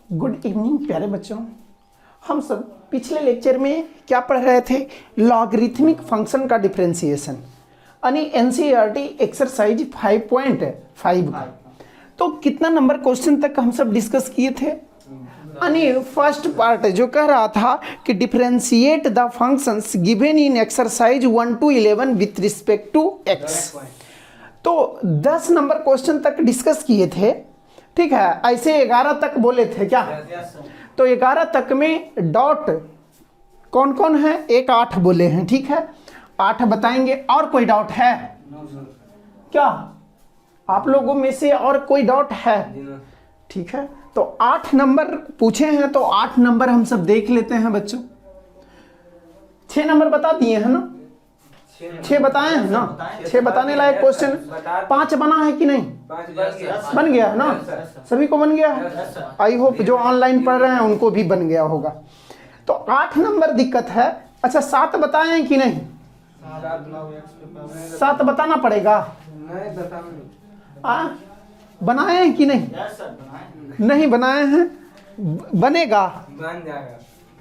Good evening प्यारे बच्चों। हम सब पिछले लेक्चर में क्या पढ़ रहे थे? लॉगरिथमिक फंक्शन का डिफरेंशिएशन यानी एनसीईआरटी एक्सरसाइज 5.5 का। तो कितना नंबर क्वेश्चन तक हम सब डिस्कस किए थे? यानी फर्स्ट पार्ट जो कह रहा था कि differentiate the functions given in exercise 1 to 11 with respect to x. तो 10 नंबर क्वेश्चन तक डिस्कस किए थे, ठीक है। ऐसे 11 तक बोले थे क्या? तो 11 तक में डॉट कौन कौन है? एक 8 बोले हैं, ठीक है। 8 बताएंगे। और कोई डाउट है क्या आप लोगों में से? और कोई डाउट है? ठीक है, तो 8 नंबर पूछे हैं, तो 8 नंबर हम सब देख लेते हैं बच्चों। 6 नंबर बता दिए हैं ना? 6 बताए हैं ना? 6 बताने लायक क्वेश्चन 5 बना है कि नहीं? बन गया है ना? सभी को बन गया है। आई होप जो ऑनलाइन पढ़ रहे हैं उनको भी बन गया होगा। तो 8 नंबर दिक्कत है। अच्छा 7 बताए हैं कि नहीं? 7 बताना पड़ेगा। बनाए हैं कि नहीं? नहीं बनाए हैं, बनेगा।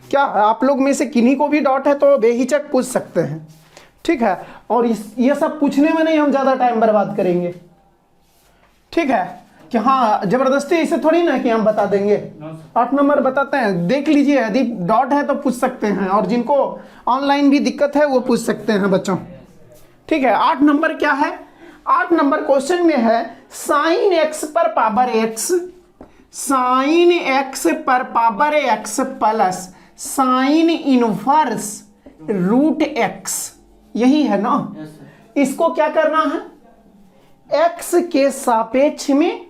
क्या आप लोग में से किन्हीं को भी डाउट है तो बेहिचक पूछ सकते हैं, ठीक है। और ये सब पूछने में नहीं हम ज़्यादा टाइम बर्बाद करेंगे, ठीक है। कि हाँ जबरदस्ती इसे थोड़ी ना कि हम बता देंगे। 8 नंबर बताते हैं, देख लीजिए। यदि डाउट है तो पूछ सकते हैं, और जिनको ऑनलाइन भी दिक्कत है वो पूछ सकते हैं बच्चों, ठीक है। 8 नंबर क्या है? 8 नंबर क्वेश्चन में है साइन एक्स पर पावर एक्स, साइन एक्स पर power x plus sine inverse root x. यही है ना? इसको क्या करना है? x के सापेक्ष में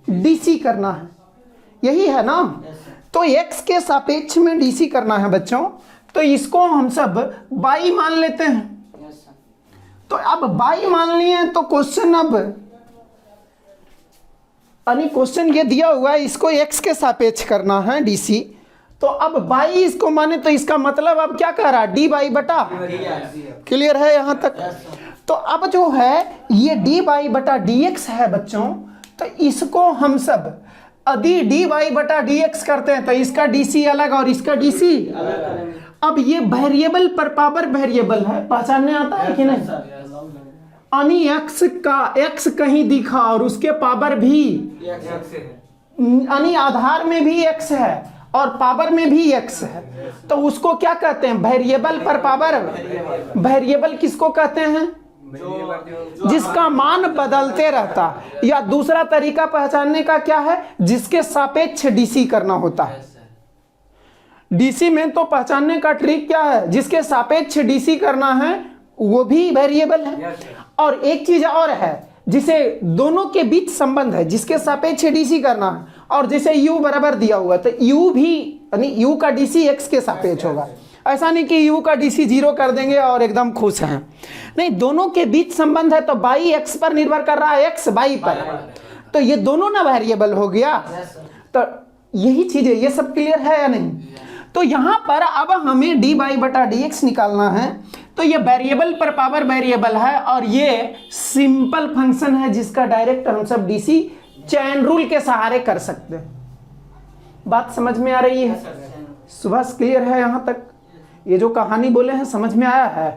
dc करना है, यही है ना? तो x के सापेक्ष में dc करना है बच्चों। तो इसको हम सब y मान लेते हैं। तो अब y मान लिए तो क्वेश्चन अब यानी क्वेश्चन ये दिया हुआ है, इसको x के सापेक्ष करना है dc। तो अब y इसको माने तो इसका मतलब अब क्या कह रहा है? डी बाई बटा। क्लियर है यहाँ तक? तो अब जो है ये डी बाई बटा डी एक्स है बच्चों। तो इसको हम सब यदि डी बाई बटा डी एक्स करते हैं तो इसका डी सी अलग और इसका डी सी अब ये वेरिएबल पर पावर वेरिएबल है, पहचानने आता है कि नहीं? यानी एक्स का एक्स कहीं दिखा और उसके पावर भी यानी आधार में भी एक्स है और पावर में भी x है, तो उसको क्या कहते हैं? वेरिएबल पर पावर। वेरिएबल किसको कहते हैं? जिसका मान बदलते रहता। या दूसरा तरीका पहचानने का क्या है? जिसके सापेक्ष डीसी करना होता है। डीसी में तो पहचानने का ट्रिक क्या है? जिसके सापेक्ष डीसी करना है वो भी वेरिएबल है। और एक चीज और है, जिसे दोनों के बीच संबंध है, जिसके सापेक्ष डीसी करना है। और जैसे u बराबर दिया हुआ तो u भी यानी u का डीसी x के सापेक्ष होगा। ऐसा नहीं कि u का डीसी 0 कर देंगे और एकदम खुश हैं, नहीं। दोनों के बीच संबंध है। तो y x पर निर्भर कर रहा है, x y पर। तो ये दोनों ना वेरिएबल हो गया। तो यही चीज है। ये सब क्लियर है या नहीं? तो यहाँ पर अब हमें डी बाई बटा डी एक्स निकालना है। तो ये वेरिएबल पर पावर वेरिएबल है और ये सिंपल फंक्शन है जिसका डायरेक्ट हम सब डीसी चैन रूल के सहारे कर सकते हैं। बात समझ में आ रही है? सुबह क्लियर है यहाँ तक? ये जो कहानी बोले हैं समझ में आया है?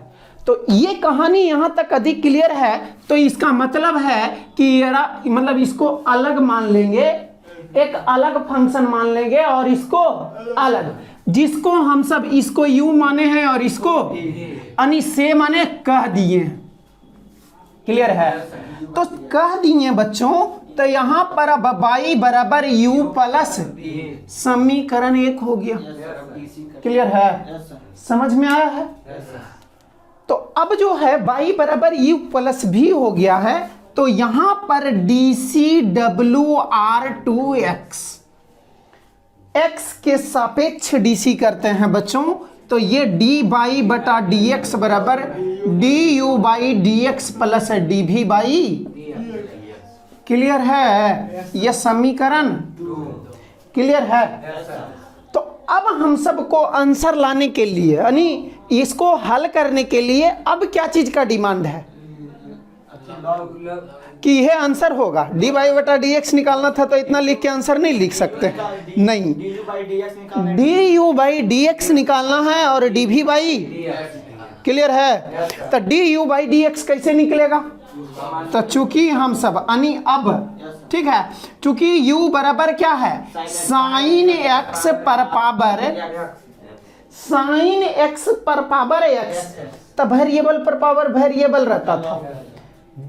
तो ये कहानी यहाँ तक अधिक क्लियर है। तो इसका मतलब है कि मतलब इसको अलग मान लेंगे, एक अलग फंक्शन मान लेंगे और इसको अलग, जिसको हम सब इसको यू माने हैं और इसको यानी से माने कह दिए। क्लियर है? तो कह दिए बच्चों। तो यहां पर अब y बराबर u प्लस समीकरण 1 हो गया। क्लियर है? समझ में आया है? तो अब जो है y बराबर u प्लस भी हो गया है। तो यहां पर dCWR2x x के सापेक्ष डीसी करते हैं बच्चों। तो ये डी बाई बटा डी एक्स बराबर D u by d x plus d भी बाई। क्लियर है? ये समीकरण क्लियर है? तो अब हम सबको आंसर लाने के लिए यानी इसको हल करने के लिए अब क्या चीज का डिमांड है? कि यह आंसर होगा। dy बटा dx निकालना था तो इतना लिख के आंसर नहीं लिख सकते, नहीं, du बाई dx निकालना है और dv बाई, क्लियर है। तो du बाई dx कैसे निकलेगा? तो चूंकि हम सब अब ठीक है, चूंकि u बराबर क्या है, साइन x पर पावर, साइन x पर पावर x, तो वेरिएबल पर पावर वेरिएबल रहता था,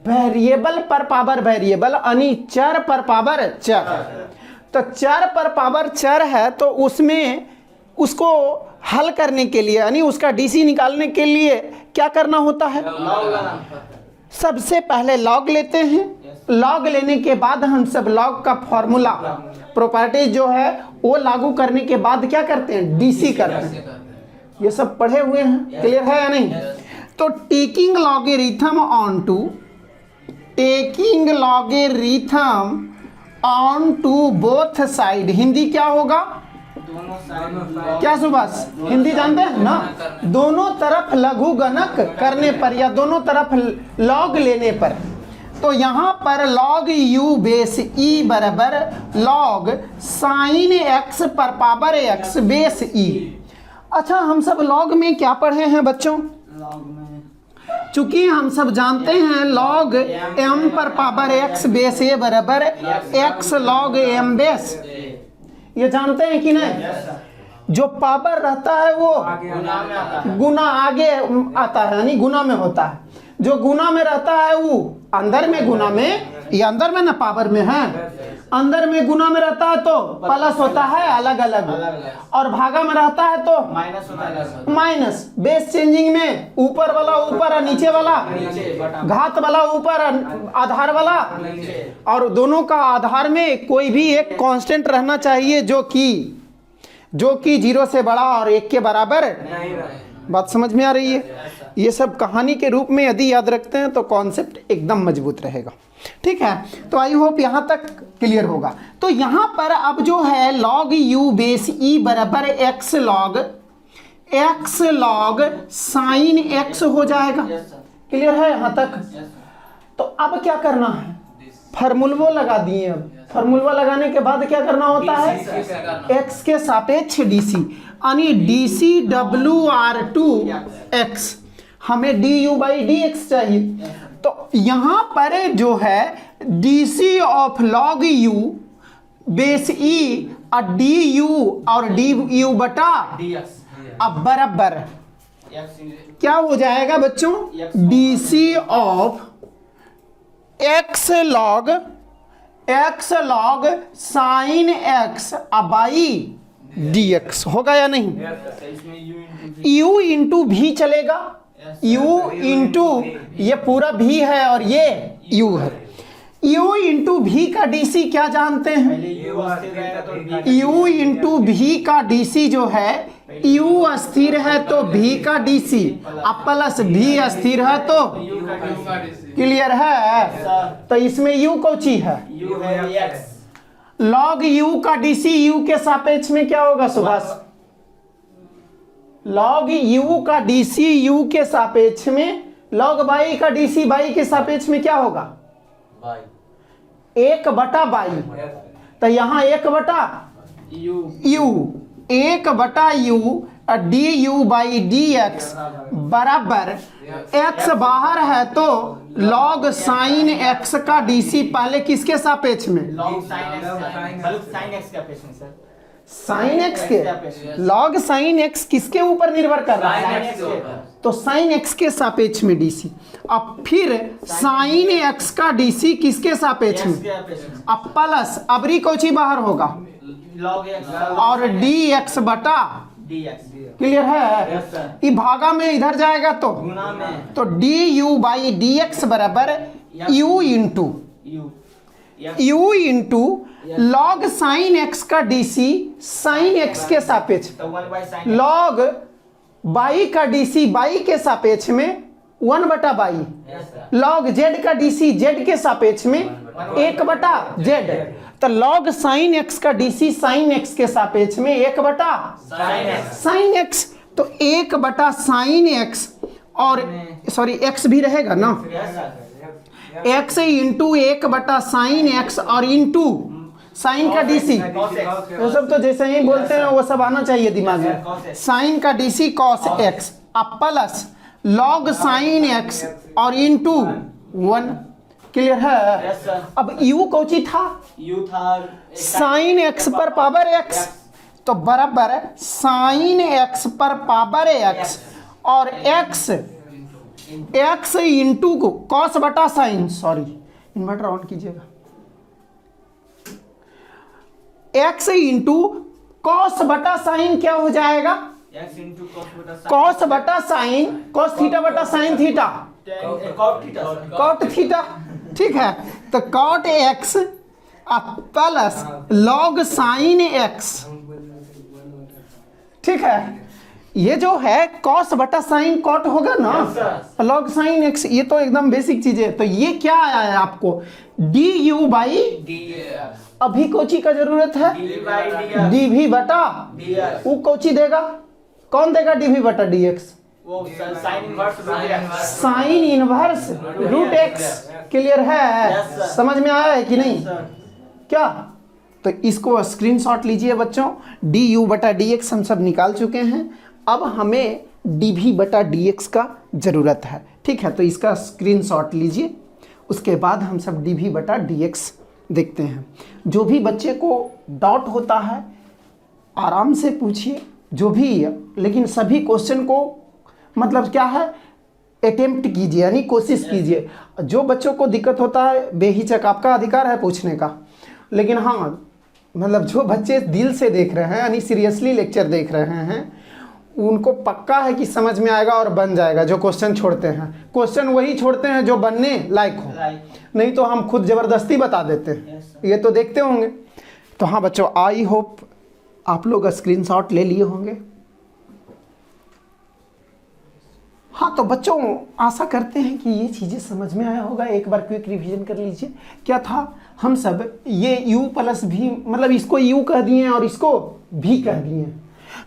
वेरिएबल पर पावर वेरिएबल यानी चर पर पावर चर। तो चर पर पावर चर है तो उसमें उसको हल करने के लिए यानी उसका डीसी निकालने के लिए क्या करना होता है, सबसे पहले लॉग लेते हैं, लॉग लेने के बाद हम सब लॉग का फॉर्मूला प्रॉपर्टीज जो है वो लागू करने के बाद क्या करते हैं, डीसी करते हैं। ये सब पढ़े हुए हैं, क्लियर है या नहीं? तो taking logarithm on to, taking logarithm on to both side, Hindi क्या होगा, क्या सुभाष, हिंदी जानते हैं ना, दोनों तरफ लघु गणक करने पर या दोनों तरफ लॉग लेने पर। तो यहाँ पर log u बेस e बराबर log साइन x पर पावर x बेस e। अच्छा, हम सब log में क्या पढ़े हैं बच्चों? चूंकि हम सब जानते हैं log m पर पावर x बेस a बराबर x log m बेस, ये जानते हैं कि नहीं? जो पावर रहता है वो गुना आगे आता है यानी गुना में होता है, जो गुना में रहता है वो अंदर में गुना में, ये अंदर में ना पावर में है, अंदर में गुना में रहता है तो प्लस होता है अलग अलग, और भागा में रहता है तो माइनस होता है, माइनस। बेस चेंजिंग में ऊपर वाला ऊपर और नीचे वाला, घात वाला ऊपर आधार वाला, और दोनों का आधार में कोई भी एक कांस्टेंट रहना चाहिए जो कि 0 से बड़ा और 1 के बराबर। बात समझ में आ रही है? ये सब कहानी के रूप में यदि याद रखते हैं तो कॉन्सेप्ट एकदम मजबूत रहेगा, ठीक है। तो आई होप यहाँ तक क्लियर होगा। तो यहाँ पर अब जो है log u बेस e बराबर x log साइन x हो जाएगा, क्लियर है यहाँ तक? तो अब क्या करना है, फार्मूला लगा दिए। अब फार्मूला लगाने के बाद क्या करना होता है, x के सापेक्ष डीसी यानी डीसी WR2 x, हमें du बाई dx चाहिए। तो यहाँ पर जो है DC of log u base e और du और du बटा अब बराबर क्या हो जाएगा बच्चों, DC of x log sine x by dx होगा या नहीं? u इंटू भी चलेगा, u इंटू ये पूरा भी है और ये u है, u इंटू भी का डीसी क्या जानते हैं, u इंटू भी का डीसी जो है, u स्थिर है तो v का डीसी अब प्लस v स्थिर है तो, क्लियर है? तो इसमें u कौची है, log u का डीसी u के सापेक्ष में क्या होगा सुभाष, log u का डीसी u के सापेक्ष में log बाई का डीसी बाई के सापेक्ष में क्या होगा, 1 बटा बाई। तो यहाँ 1 बटा u 1 बटा u D u by d x बराबर x बाहर है तो log साइन x का डीसी पहले किसके सापेक्ष में, साइन x के, log साइन x किसके ऊपर निर्भर कर रहा है, तो साइन x के सापेक्ष में डीसी। अब फिर साइन x का डीसी किसके सापेक्ष में, अब प्लस अबरी कोची बाहर होगा और dx बटा, क्लियर है? ये भागा में इधर जाएगा तो du बाई dx बराबर u into log sine x का डीसी साइन x के सापेक्ष, log बाई का डीसी बाई के सापेक्ष में 1 बटा बाई, log z का डीसी z के सापेक्ष में 1 बटा z। तो log साइन x का डीसी साइन x के सापेक्ष में 1 बटा साइन x, तो 1 बटा साइन x और सॉरी x भी रहेगा ना, एक्स इंटू 1/sin x और इंटू साइन का डीसी, वो सब तो जैसे ही बोलते हैं वो सब आना चाहिए दिमाग में। साइन का डीसी कॉस एक्स अब प्लस लॉग साइन एक्स और इंटू 1। क्लियर है? अब u कौची था? u था साइन एक्स पर पावर x, तो बराबर है साइन एक्स पर पावर x और x इंटू को कॉस बटा साइन, सॉरी इन्वर्टर ऑन कीजिएगा, x इंटू कॉस बटा साइन क्या हो जाएगा? x इंटू कॉस बटा साइन, कॉस थीटा बटा साइन थीटा, कॉट थीटा। ठीक है, तो cot x plus log sine x. ठीक है, ये जो है कॉस बटा साइन कॉट होगा ना, लॉग साइन एक्स, ये तो एकदम बेसिक चीज है। तो ये क्या आया है आपको? डी यू बाई, अभी कोची का जरूरत है? डी वी बटा, वो कोची देगा? कौन देगा डीवी बटा d x? Sine inverse root x. Clear है? समझ में आया है कि नहीं? क्या? तो इसको स्क्रीनशॉट लीजिए बच्चों। डी यू बटा डी एक्स हम सब निकाल चुके हैं, अब हमें डी वी बटा डी एक्स का जरूरत है। ठीक है, तो इसका स्क्रीनशॉट लीजिए, उसके बाद हम सब डी वी बटा डी एक्स देखते हैं। जो भी बच्चे को डाउट होता है आराम से पूछिए, जो भी, लेकिन सभी क्वेश्चन को मतलब क्या है, अटेम्प्ट कीजिए, यानी कोशिश कीजिए। जो बच्चों को दिक्कत होता है बेहिचक, आपका अधिकार है पूछने का, लेकिन हाँ मतलब जो बच्चे दिल से देख रहे हैं, यानी सीरियसली लेक्चर देख रहे हैं, उनको पक्का है कि समझ में आएगा और बन जाएगा। जो क्वेश्चन छोड़ते हैं, क्वेश्चन वही छोड़ते हैं जो बनने लायक हो, नहीं तो हम खुद ज़बरदस्ती बता देते हैं। ये तो देखते होंगे। तो हाँ बच्चों, आई होप आप लोग स्क्रीनशॉट ले लिए होंगे। हाँ तो बच्चों, आशा करते हैं कि ये चीज़ें समझ में आया होगा। एक बार क्विक रिवीजन कर लीजिए। क्या था, हम सब ये u प्लस भी, मतलब इसको u कह दिए और इसको v कह दिए।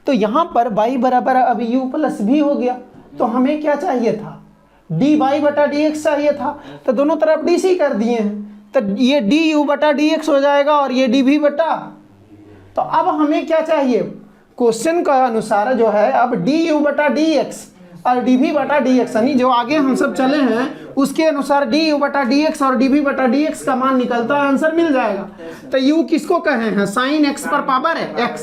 तो यहाँ पर y बराबर अब u प्लस भी हो गया, तो हमें क्या चाहिए था? dy बटा dx चाहिए था, तो दोनों तरफ dc कर दिए हैं, तो ये du बटा dx हो जाएगा और ये dv बटा। तो अब हमें क्या चाहिए? क्वेश्चन का अनुसार जो है अब du बटा dx और dv बटा dx, यानी जो आगे हम सब चले हैं उसके अनुसार du बटा dx और dv बटा dx का मान निकलता है, आंसर मिल जाएगा। तो u किसको कहे हैं? साइन x पर पावर है x,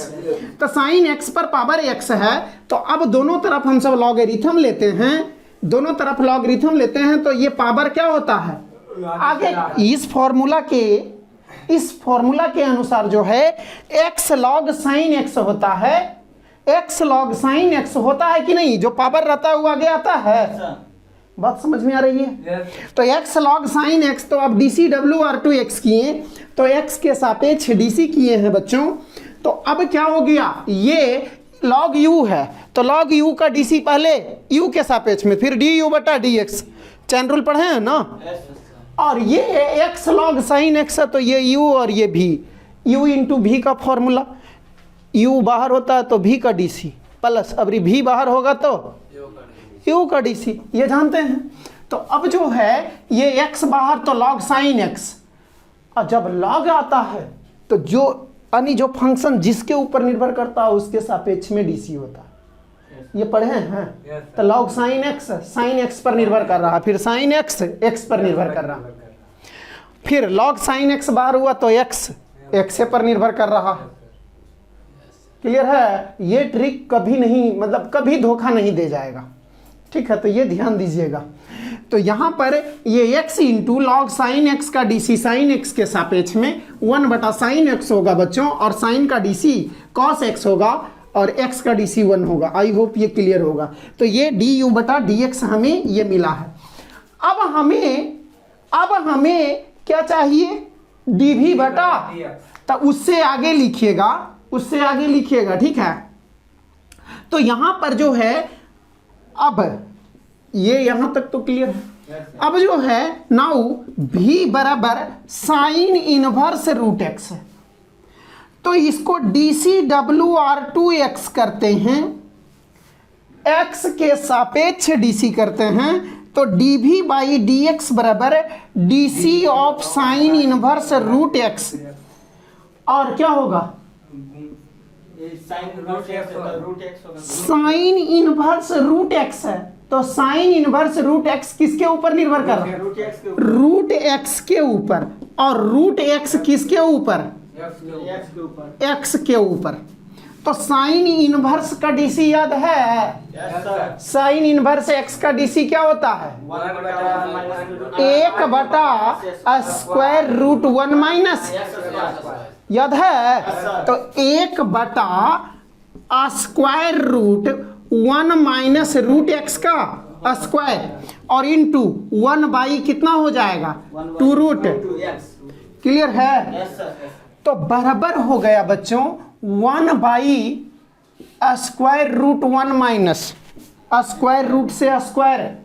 तो साइन x पर पावर x है। तो अब दोनों तरफ हम सब लॉगरिथम लेते हैं, दोनों तरफ लॉगरिथम लेते हैं, तो ये पावर क्या होता है? आगे इस फॉर्मूला के अनुसार जो है x लॉग साइन x होता है, x लॉग साइन x होता है कि नहीं? जो पावर रहता है वो आगे आता है। बात समझ में आ रही है? तो x लॉग साइन x, तो अब डी डब्ल्यू आर टू एक्स किए, तो x के सापेक्ष डी किए हैं बच्चों। तो अब क्या हो गया? ये लॉग u है, तो लॉग u का डी पहले u के सापेक्ष में, फिर डी यू बटा डी एक्स। चैन रूल पढ़े हैं ना? और ये x लॉग साइन x है, तो ये u और ये v, u इंटू v का फॉर्मूला, u बाहर होता है तो v का डीसी प्लस, अब v बाहर होगा तो u का डीसी, ये जानते हैं। तो अब जो है ये x बाहर तो log साइन x, और जब log आता है तो जो यानी जो फंक्शन जिसके ऊपर निर्भर करता है उसके सापेक्ष में डीसी होता है। ये पढ़े हैं? तो log साइन x पर निर्भर कर रहा है, फिर साइन x पर निर्भर कर रहा है, फिर log साइन x बाहर हुआ तो x पर निर्भर कर रहा है। क्लियर है? ये ट्रिक कभी नहीं, मतलब कभी धोखा नहीं दे जाएगा। ठीक है, तो ये ध्यान दीजिएगा। तो यहाँ पर ये x into log sign x का डीसी साइन x के सापेक्ष में 1 बटा साइन x होगा बच्चों, और साइन का डीसी कॉस x होगा और x का डीसी 1 होगा। आई होप ये क्लियर होगा। तो ये डी यू बटा डी एक्स हमें ये मिला है। अब हमें क्या चाहिए? डी वी बटा, तो उससे आगे लिखिएगा, ठीक है। तो यहां पर जो है, अब ये यहां तक तो क्लियर है। अब जो है नाउ v बराबर साइन इनवर्स रूट एक्स है, तो इसको dCWR2x करते हैं, x के सापेक्ष dc करते हैं, तो dv बाई dx बराबर dc of sine inverse root x, और क्या होगा साइन इनवर्स रूट एक्स है, तो साइन इनवर्स रूट एक्स किसके ऊपर निर्भर कर रहा है, रूट एक्स के ऊपर, और रूट एक्स किसके ऊपर, एक्स के ऊपर। तो साइन इनवर्स का डीसी याद है, साइन इनवर्स एक्स का डीसी क्या होता है, 1/√1 माइनस, याद है, तो 1/√1 माइनस रूट एक्स का स्क्वायर, और इनटू 1 कितना हो जाएगा 2 रूट, क्लियर है। तो बराबर हो गया बच्चों 1/√1 माइनस स्क्वायर रूट से स्क्वायर,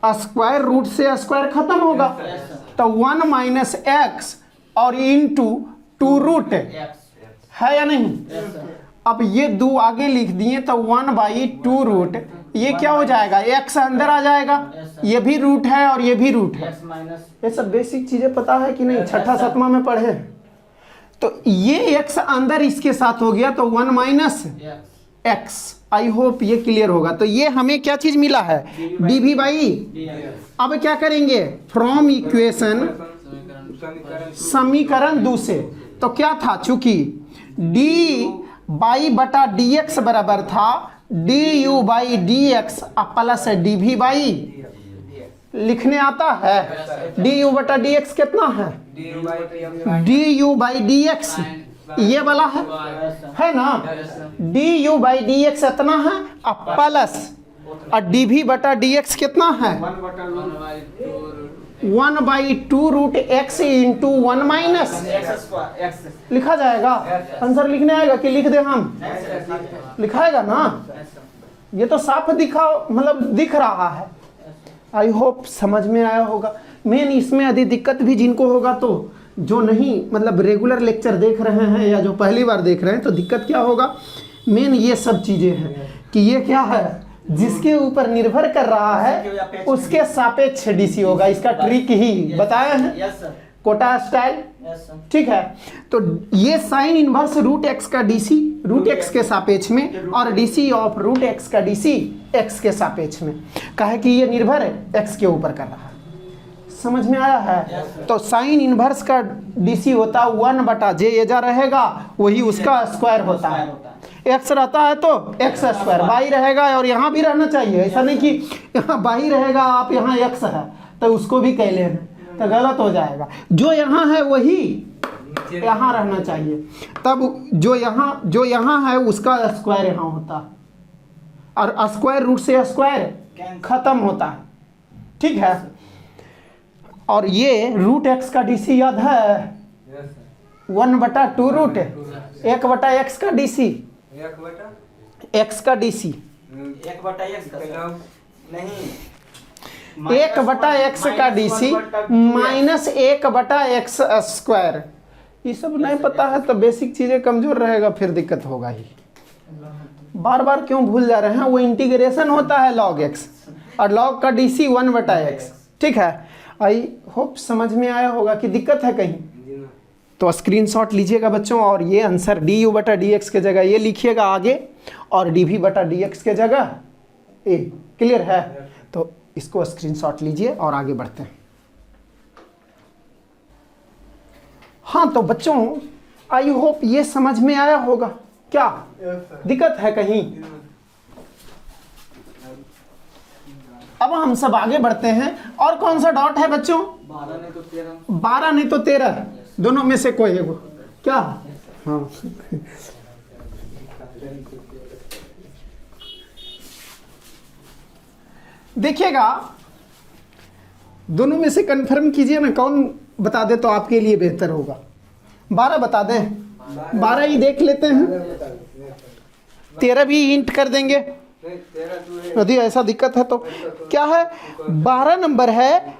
स्क्वायर रूट से स्क्वायर खत्म होगा, तो 1 माइनस एक्स और इनटू 2 रूट है या नहीं। अब ये 2 आगे लिख दिए तो 1/2 रूट, ये क्या हो जाएगा, एक्स अंदर आ जाएगा, ये भी रूट है और ये भी रूट है। ये सब बेसिक चीजें पता है कि नहीं, छठा सातवां में पढ़े। तो ये एक्स अंदर इसके साथ हो गया तो 1 माइनस एक्स, आई होप ये क्लियर होगा। तो ये हमें क्या चीज मिला है, dv बाई, अब क्या करेंगे फ्रॉम इक्वेशन समीकरण दूसरे, तो क्या था, चूंकि d बाई बटा dx बराबर था du by dx plus dv by, लिखने आता है du बटा dx कितना है, du बाई dx ये वाला है ना, du बाई dx इतना है प्लस, और dv बटा dx कितना है 1/2 रूट एक्स इंटू 1 माइनस, लिखा जाएगा, आंसर लिखने आएगा कि लिख दे हम, लिखाएगा ना, ये तो साफ दिखा मतलब दिख रहा है। आई होप समझ में आया होगा। मेन इसमें यदि दिक्कत भी जिनको होगा, तो जो नहीं मतलब रेगुलर लेक्चर देख रहे हैं या जो पहली बार देख रहे हैं, तो दिक्कत क्या होगा, मेन ये सब चीजें हैं कि ये क्या है, जिसके ऊपर निर्भर कर रहा है उसके सापेक्ष डीसी होगा। इसका ट्रिक ही बताया है कोटा स्टाइल, ठीक है। तो ये साइन इनवर्स रूट एक्स का डीसी रूट एक्स के सापेक्ष में, और डीसी ऑफ रूट एक्स का डीसी एक्स के सापेक्ष में, कहा कि ये निर्भर है एक्स के ऊपर कर रहा है। समझ में आया है। तो साइन इनवर्स का डीसी होता है 1/j, ये जा रहेगा वही उसका स्क्वायर होता है, एक्स रहता है तो एक्स स्क्वायर, बाई रहेगा और यहाँ भी रहना चाहिए, ऐसा नहीं कि यहाँ बाई रहेगा आप यहाँ एक्स है तो उसको भी कह लेना, तो गलत हो जाएगा। जो यहाँ है वही यहाँ रहना चाहिए, तब जो यहाँ है उसका स्क्वायर यहाँ होता, और स्क्वायर रूट से स्क्वायर खत्म होता है, ठीक है। और ये रूट एक्स का डीसी याद है 1/2 रूट 1/x का डीसी, एक्स का डीसी 1/x का नहीं, 1/x का डीसी माइनस 1/x स्क्वायर। ये सब नहीं पता है तो बेसिक चीजें कमजोर रहेगा, फिर दिक्कत होगा ही। बार बार क्यों भूल जा रहे हैं, वो इंटीग्रेशन होता है log x, और log का डीसी 1/x, ठीक है। आई होप समझ में आया होगा कि दिक्कत है कहीं, तो स्क्रीनशॉट लीजिएगा बच्चों, और ये आंसर du बटा dx के जगह ये लिखिएगा आगे, और dv बटा dx के जगह ए, क्लियर है। तो इसको स्क्रीनशॉट लीजिए और आगे बढ़ते हैं। हाँ तो बच्चों आई होप ये समझ में आया होगा, क्या दिक्कत है कहीं। अब हम सब आगे बढ़ते हैं, और कौन सा डॉट है बच्चों, 12 नहीं तो 13, दोनों में से कोई है वो क्या, हाँ देखिएगा, दोनों में से कंफर्म कीजिए ना, कौन बता दे तो आपके लिए बेहतर होगा। 12 बता दें, 12 ही देख लेते हैं, 13 भी इंट कर देंगे यदि ऐसा दिक्कत है तो। क्या है 12 नंबर है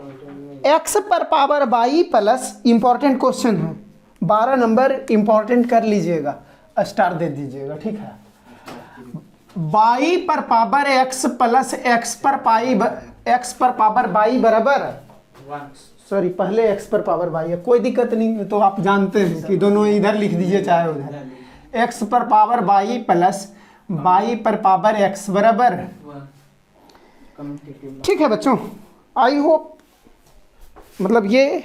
x पर power by plus, important question है, 12 नंबर इंपॉर्टेंट कर लीजिएगा, स्टार दे दीजिएगा, ठीक है। बाई पर पावर x प्लस x पर पाई एक्स पर पावर बाई बराबर, 1 सॉरी पहले एक्स पर पावर बाई है, कोई दिक्कत नहीं है, तो आप जानते हैं कि दोनों इधर लिख दीजिए चाहे उधर। एक्स पर पावर बाई प्लस बाई पर पावर एक्स बराबर, ठीक है बच्चों, आई होप मतलब ये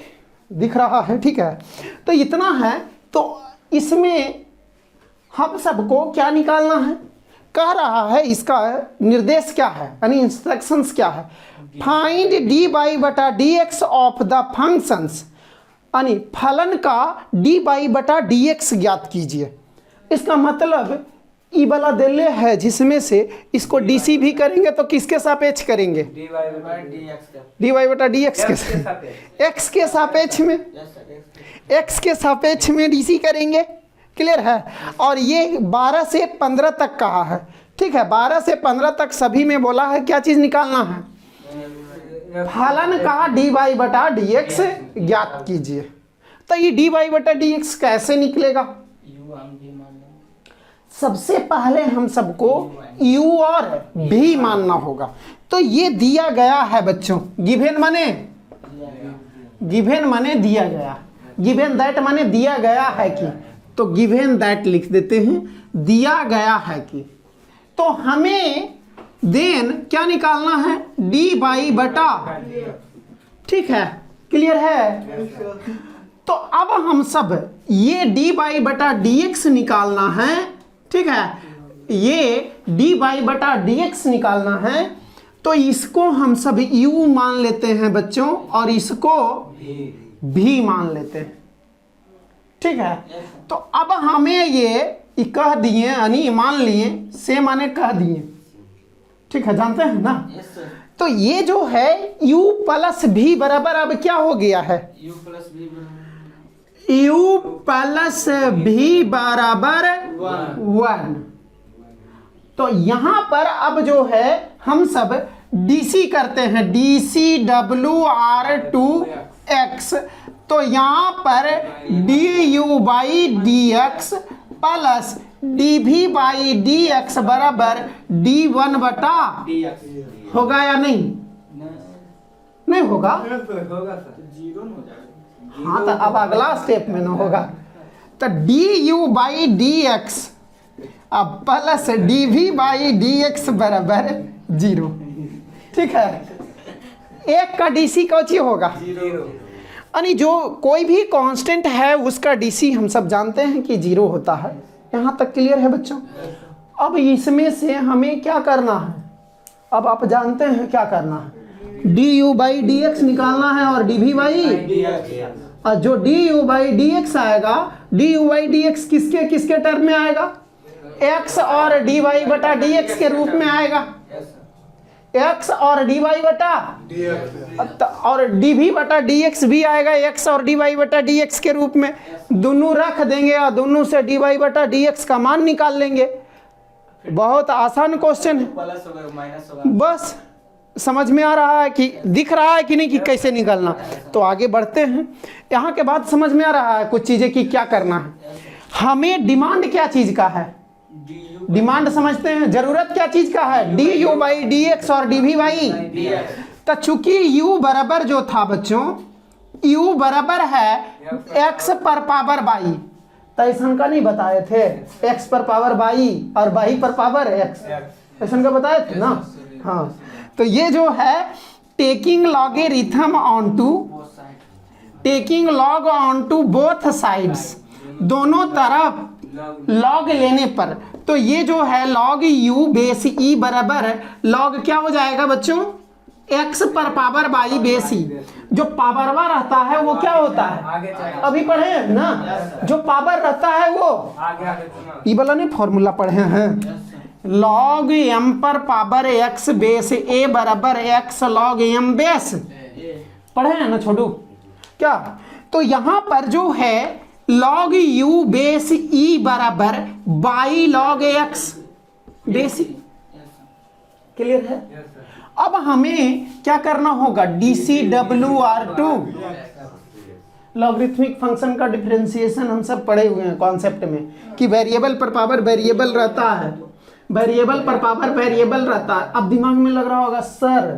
दिख रहा है, ठीक है। तो इतना है, तो इसमें हम सबको क्या निकालना है, कह रहा है इसका निर्देश क्या है, यानी इंस्ट्रक्शंस क्या है, फाइंड डी बाई बटा d x of the functions, यानी फलन का डी बाई बटा डी एक्स ज्ञात कीजिए। इसका मतलब ई वाला दिले है जिसमें से इसको डीसी भी करेंगे तो किसके सापेक्ष करेंगे, dy बटा dx डी वाई बटा डी एक्स के एक्स के सापेक्ष में, एक्स के सापेक्ष में डीसी करेंगे, क्लियर है। और ये 12 से 15 तक कहा है, ठीक है, 12 से 15 तक सभी में बोला है क्या चीज निकालना है, फलन का डी वाई बटा डी एक्स ज्ञात कीजिए। तो ये डी वाई बटा डी एक्स कैसे निकलेगा, सबसे पहले हम सबको u और v मानना होगा। तो ये दिया गया है बच्चों, गिवन माने, गिवन माने दिया गया, गिवन दैट माने दिया गया है कि, तो गिवन दैट लिख देते हैं, दिया गया है कि, तो हमें देन क्या निकालना है, डी बाई बटा, ठीक है, क्लियर है। तो अब हम सब ये डी बाई बटा डी एक्स निकालना है, ठीक है, ये डी बाई बटा डी एक्स निकालना है, तो इसको हम सब u मान लेते हैं बच्चों, और इसको v मान लेते हैं, ठीक है। तो अब हमें ये कह दिए, यानी मान लिए, से माने कह दिए, ठीक है, जानते हैं ना। तो ये जो है u प्लस v बराबर अब क्या हो गया है, u प्लस v बराबर 1। तो यहां पर अब जो है हम सब डीसी करते हैं, डीसी डब्ल्यू आर टू एक्स, तो यहां पर d u by d x plus d भी बाई डी एक्स बराबर डी वन बटा, होगा या नहीं, नहीं होगा, हाँ, तो अब अगला स्टेप में ना होगा, तो d u by d x अब plus d v by d x बराबर 0, ठीक है। एक का डीसी कौची होगा, यानी जो कोई भी कांस्टेंट है उसका डीसी हम सब जानते हैं कि 0 होता है। यहाँ तक क्लियर है बच्चों। अब इसमें से हमें क्या करना है, अब आप जानते हैं क्या करना है, d u by d x निकालना है और डी वी बाई, और जो d u by d x आएगा, d u by d x किसके किसके टर्म में आएगा, एक्स और डी वाई बटा डी एक्स के रूप में आएगा, एक्स और डी वाई बटा, और डी भी बटा डी एक्स भी आएगा एक्स और डी वाई बटा डी एक्स के रूप में, दोनों रख देंगे और दोनों से डी वाई बटा डी एक्स का मान निकाल लेंगे। बहुत आसान क्वेश्चन है, प्लस होगा माइनस होगा, बस समझ में आ रहा है कि दिख रहा है कि नहीं कि कैसे निकालना। तो आगे बढ़ते हैं, यहाँ के बाद समझ में आ रहा है कुछ चीजें कि क्या करना है। हमें डिमांड क्या चीज का है, डिमांड समझते हैं, जरूरत क्या चीज का है, d u by d x और डी वी बाई। तो चूंकि u बराबर जो था बच्चों, u बराबर है x पर पावर बाई, तो ऐसा का नहीं बताए थे, x पर पावर बाई और बाई पर पावर x, ऐसा का बताए थे ना। हाँ, तो ये जो है taking logarithm on to, taking log on to both sides, दोनों तरफ लॉग लेने पर, तो ये जो है लॉग u बेस e बराबर लॉग क्या हो जाएगा बच्चों, x पर पावर बाई बेस e। जो पावरवा रहता है वो क्या होता है, अभी पढ़े हैं ना, जो पावर रहता है वो ये वाला नहीं फॉर्मूला पढ़े हैं, लॉग m पर पावर x बेस a बराबर x लॉग m बेस, पढ़े हैं ना छोटू क्या। तो यहाँ पर जो है लॉग u बेस e बराबर by log x base e, clear है। अब हमें क्या करना होगा, DCWR2 लॉगरिथमिक फंक्शन का डिफरेंशिएशन हम सब पढ़े हुए हैं कॉन्सेप्ट में कि वेरिएबल पर पावर वेरिएबल रहता है, वेरिएबल पर पावर वेरिएबल रहता है। अब दिमाग में लग रहा होगा सर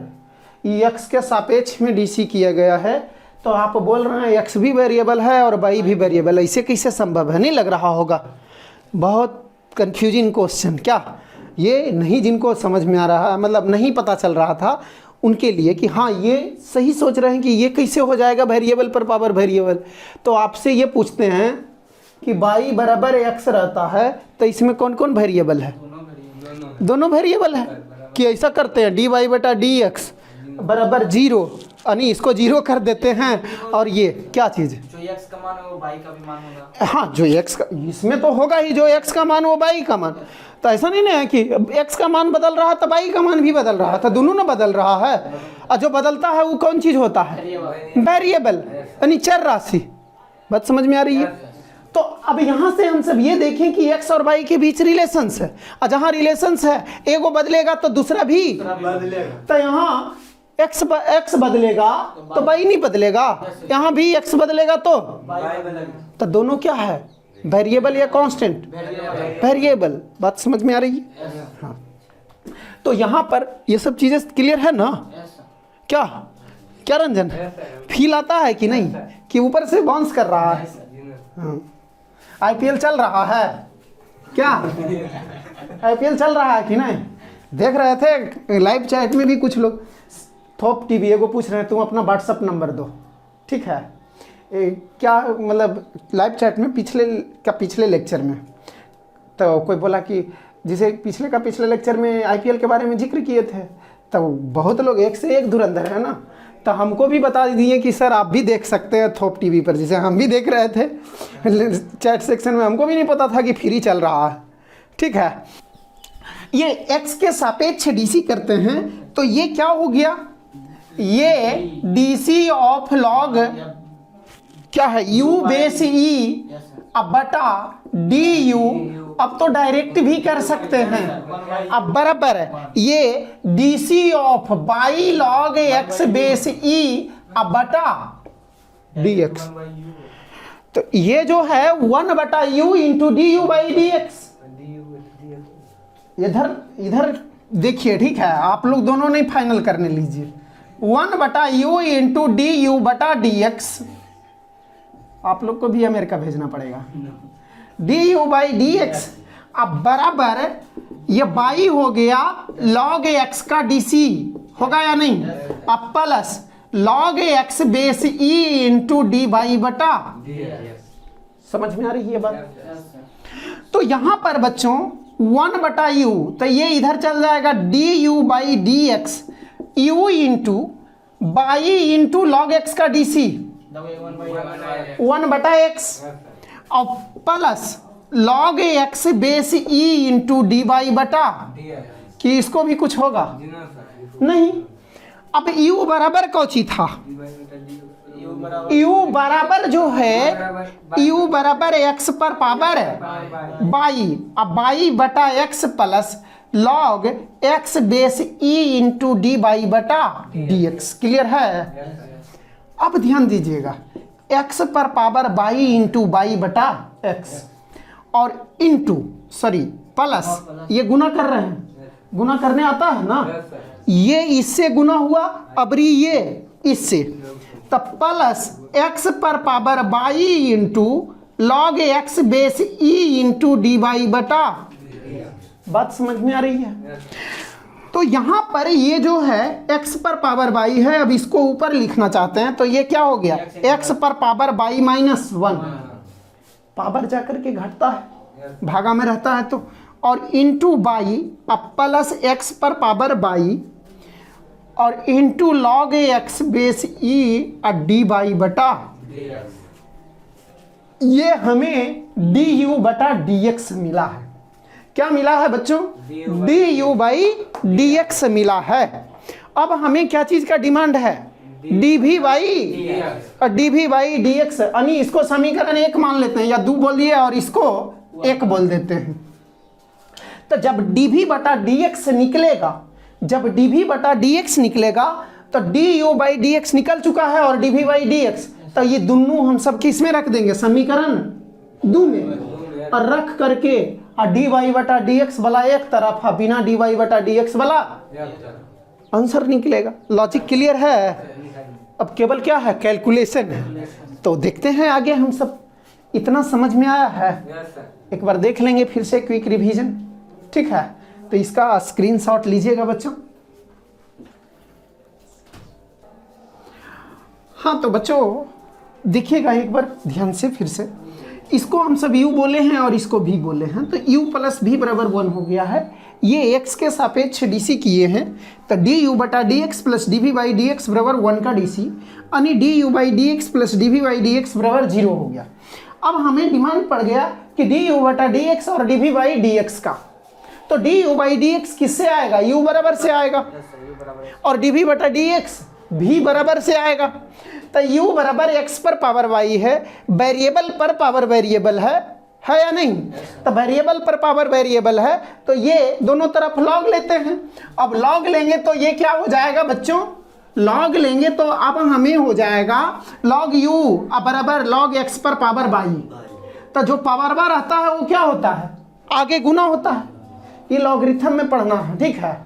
x के सापेक्ष में dc किया गया है, तो आप बोल रहे हैं x भी वेरिएबल है और y भी वेरिएबल है, ऐसे कैसे संभव है? नहीं लग रहा होगा बहुत कंफ्यूजिंग क्वेश्चन। क्या ये नहीं, जिनको समझ में आ रहा है, मतलब नहीं पता चल रहा था उनके लिए कि हाँ ये सही सोच रहे हैं कि ये कैसे हो जाएगा वेरिएबल पर पावर वेरिएबल, तो आपसे ये पूछते हैं कि y बराबर x रहता है तो इसमें कौन कौन वेरिएबल है? दोनों वेरिएबल है। कि ऐसा करते हैं dy बटा dx बराबर 0, यानी इसको 0 कर देते हैं, और ये क्या चीज़, जो x का मान है वो y का भी मान होगा। हाँ जो x का, इसमें तो होगा ही, जो x का मान वो y का मान। तो ऐसा नहीं ना है कि x का मान बदल रहा था y का मान भी बदल रहा था, दोनों ना बदल रहा है। और जो बदलता है वो कौन चीज़ होता है? वेरिएबल, यानी चर राशि। बात समझ में आ रही है? तो अब यहाँ से हम सब ये देखें कि x और y के बीच रिलेशंस है, और जहाँ रिलेशंस है एगो बदलेगा तो दूसरा भी बदलेगा। तो यहाँ x बदलेगा तो y नहीं बदलेगा, यहाँ भी x बदलेगा तो दोनों क्या है, वेरिएबल या कांस्टेंट? वेरिएबल। बात समझ में आ रही है? हाँ। तो यहाँ पर ये सब चीज़ें क्लियर है ना? क्या क्या रंजन, फील आता है कि नहीं कि ऊपर से बाउंस कर रहा है? हाँ। IPL चल रहा है क्या? IPL चल रहा है कि नहीं? देख रहे थे लाइव चैट में भी कुछ लोग, थोप टीवी एगो पूछ रहे हैं तुम अपना व्हाट्सअप नंबर दो, ठीक है? क्या मतलब लाइव चैट में पिछले लेक्चर में तो कोई बोला कि जिसे पिछले लेक्चर में IPL के बारे में जिक्र किए थे, तो बहुत लोग एक से एक धुरंधर है ना, तो हमको भी बता दिए कि सर आप भी देख सकते हैं थोप टीवी पर, जिसे हम भी देख रहे थे चैट सेक्शन में, हमको भी नहीं पता था कि फ्री चल रहा है, ठीक है? ये x के सापेक्ष डीसी करते हैं तो ये क्या हो गया, ये डीसी ऑफ लॉग क्या है, u बेस e अब बटा डी यू, अब तो डायरेक्ट भी कर सकते हैं, अब बराबर है ये DC of by log x base e अब बटा dx। तो ये जो है 1 बटा u into D u by d x. इधर देखिए, ठीक है? आप लोग दोनों नहीं फाइनल करने लीजिए। 1 बटा u इंटू डी यू बटा डी एक्स। आप लोग को भी अमेरिका भेजना पड़ेगा। D u by d x अब बराबर ये बाई हो गया लॉग एक्स का डीसी, होगा या नहीं? अब plus log x base E into d by बटा। समझ में आ रही है बात? तो यहां पर बच्चों 1 बटा यू, तो ये इधर चल जाएगा D u by d x, you into by into log x का डीसी 1 बटा एक्स, और plus log x base E into d by बटा। कि इसको भी कुछ होगा नहीं। अब u बराबर कौची था, u बराबर जो है u बराबर x पर पावर बाई, अब बाई बटा x plus log x base e into d by बटा डी एक्स। क्लियर है? अब ध्यान दीजिएगा, x पर पावर बाई इंटू बाई बटा x और इंटू प्लस, ये गुना कर रहे हैं, गुना करने आता है ना, ये इससे गुना हुआ, अबरी ये इससे, तब प्लस x पर power by into log x base e into d by बटा। बात समझ में आ रही है? तो यहां पर ये जो है x पर पावर बाई है, अब इसको ऊपर लिखना चाहते हैं तो ये क्या हो गया, x पर पावर बाई माइनस 1, पावर जाकर के घटता है, भागा में रहता है तो, और इंटू बाई अब प्लस x पर पावर बाई और into log x base e और डी बाई बटा। ये हमें डी यू बटा डी एक्स मिला है। क्या मिला है बच्चों? D u by d x मिला है। अब हमें क्या चीज का डिमांड है? डी भी बाई और डी भी बाई डी एक्स, यानी इसको समीकरण 1 मान लेते हैं, या 2 बोल दिए और इसको 1 बोल देते हैं। तो जब डी भी बटा डी एक्स निकलेगा, जब डी भी बटा डी एक्स निकलेगा तो d u by d x निकल चुका है और डी भी बाई डी एक्स, तो ये दोनों हम सब किस में रख देंगे? समीकरण 2 में, और रख करके और डी वाई बटा डी एक्स वाला एक तरफ है, बिना डी वाई बटा डी एक्स वाला आंसर निकलेगा। लॉजिक क्लियर है? अब केवल क्या है, कैलकुलेशन है। तो देखते हैं आगे हम सब, इतना समझ में आया है? एक बार देख लेंगे फिर से क्विक रिवीजन, ठीक है? तो इसका स्क्रीनशॉट लीजिएगा बच्चों। हाँ तो बच्चों देखिएगा एक बार ध्यान से फिर से, इसको हम सब u बोले हैं और इसको v बोले हैं, तो u प्लस v बराबर 1 हो गया है। ये x के सापेक्ष dc किए हैं, तो du बटा dx plus dv by dx बराबर 1 का dc, यानी du by dx plus dv by dx बराबर 0 हो गया। अब हमें डिमांड पड़ गया कि du बटा dx और dv बाई dx का, तो du बाई dx किससे आएगा, u बराबर से आएगा, और dv बटा dx v बराबर से आएगा। तो u बराबर x पर पावर y है, वेरिएबल पर पावर वेरिएबल है या नहीं? तो वेरिएबल पर पावर वेरिएबल है, तो ये दोनों तरफ लॉग लेते हैं। अब लॉग लेंगे तो ये क्या हो जाएगा बच्चों, लॉग लेंगे तो अब हमें हो जाएगा लॉग u बराबर लॉग x पर पावर y। तो जो पावर बार रहता है वो क्या होता है, आगे गुना होता है। ये लॉगरिथम में पढ़ना है, ठीक है?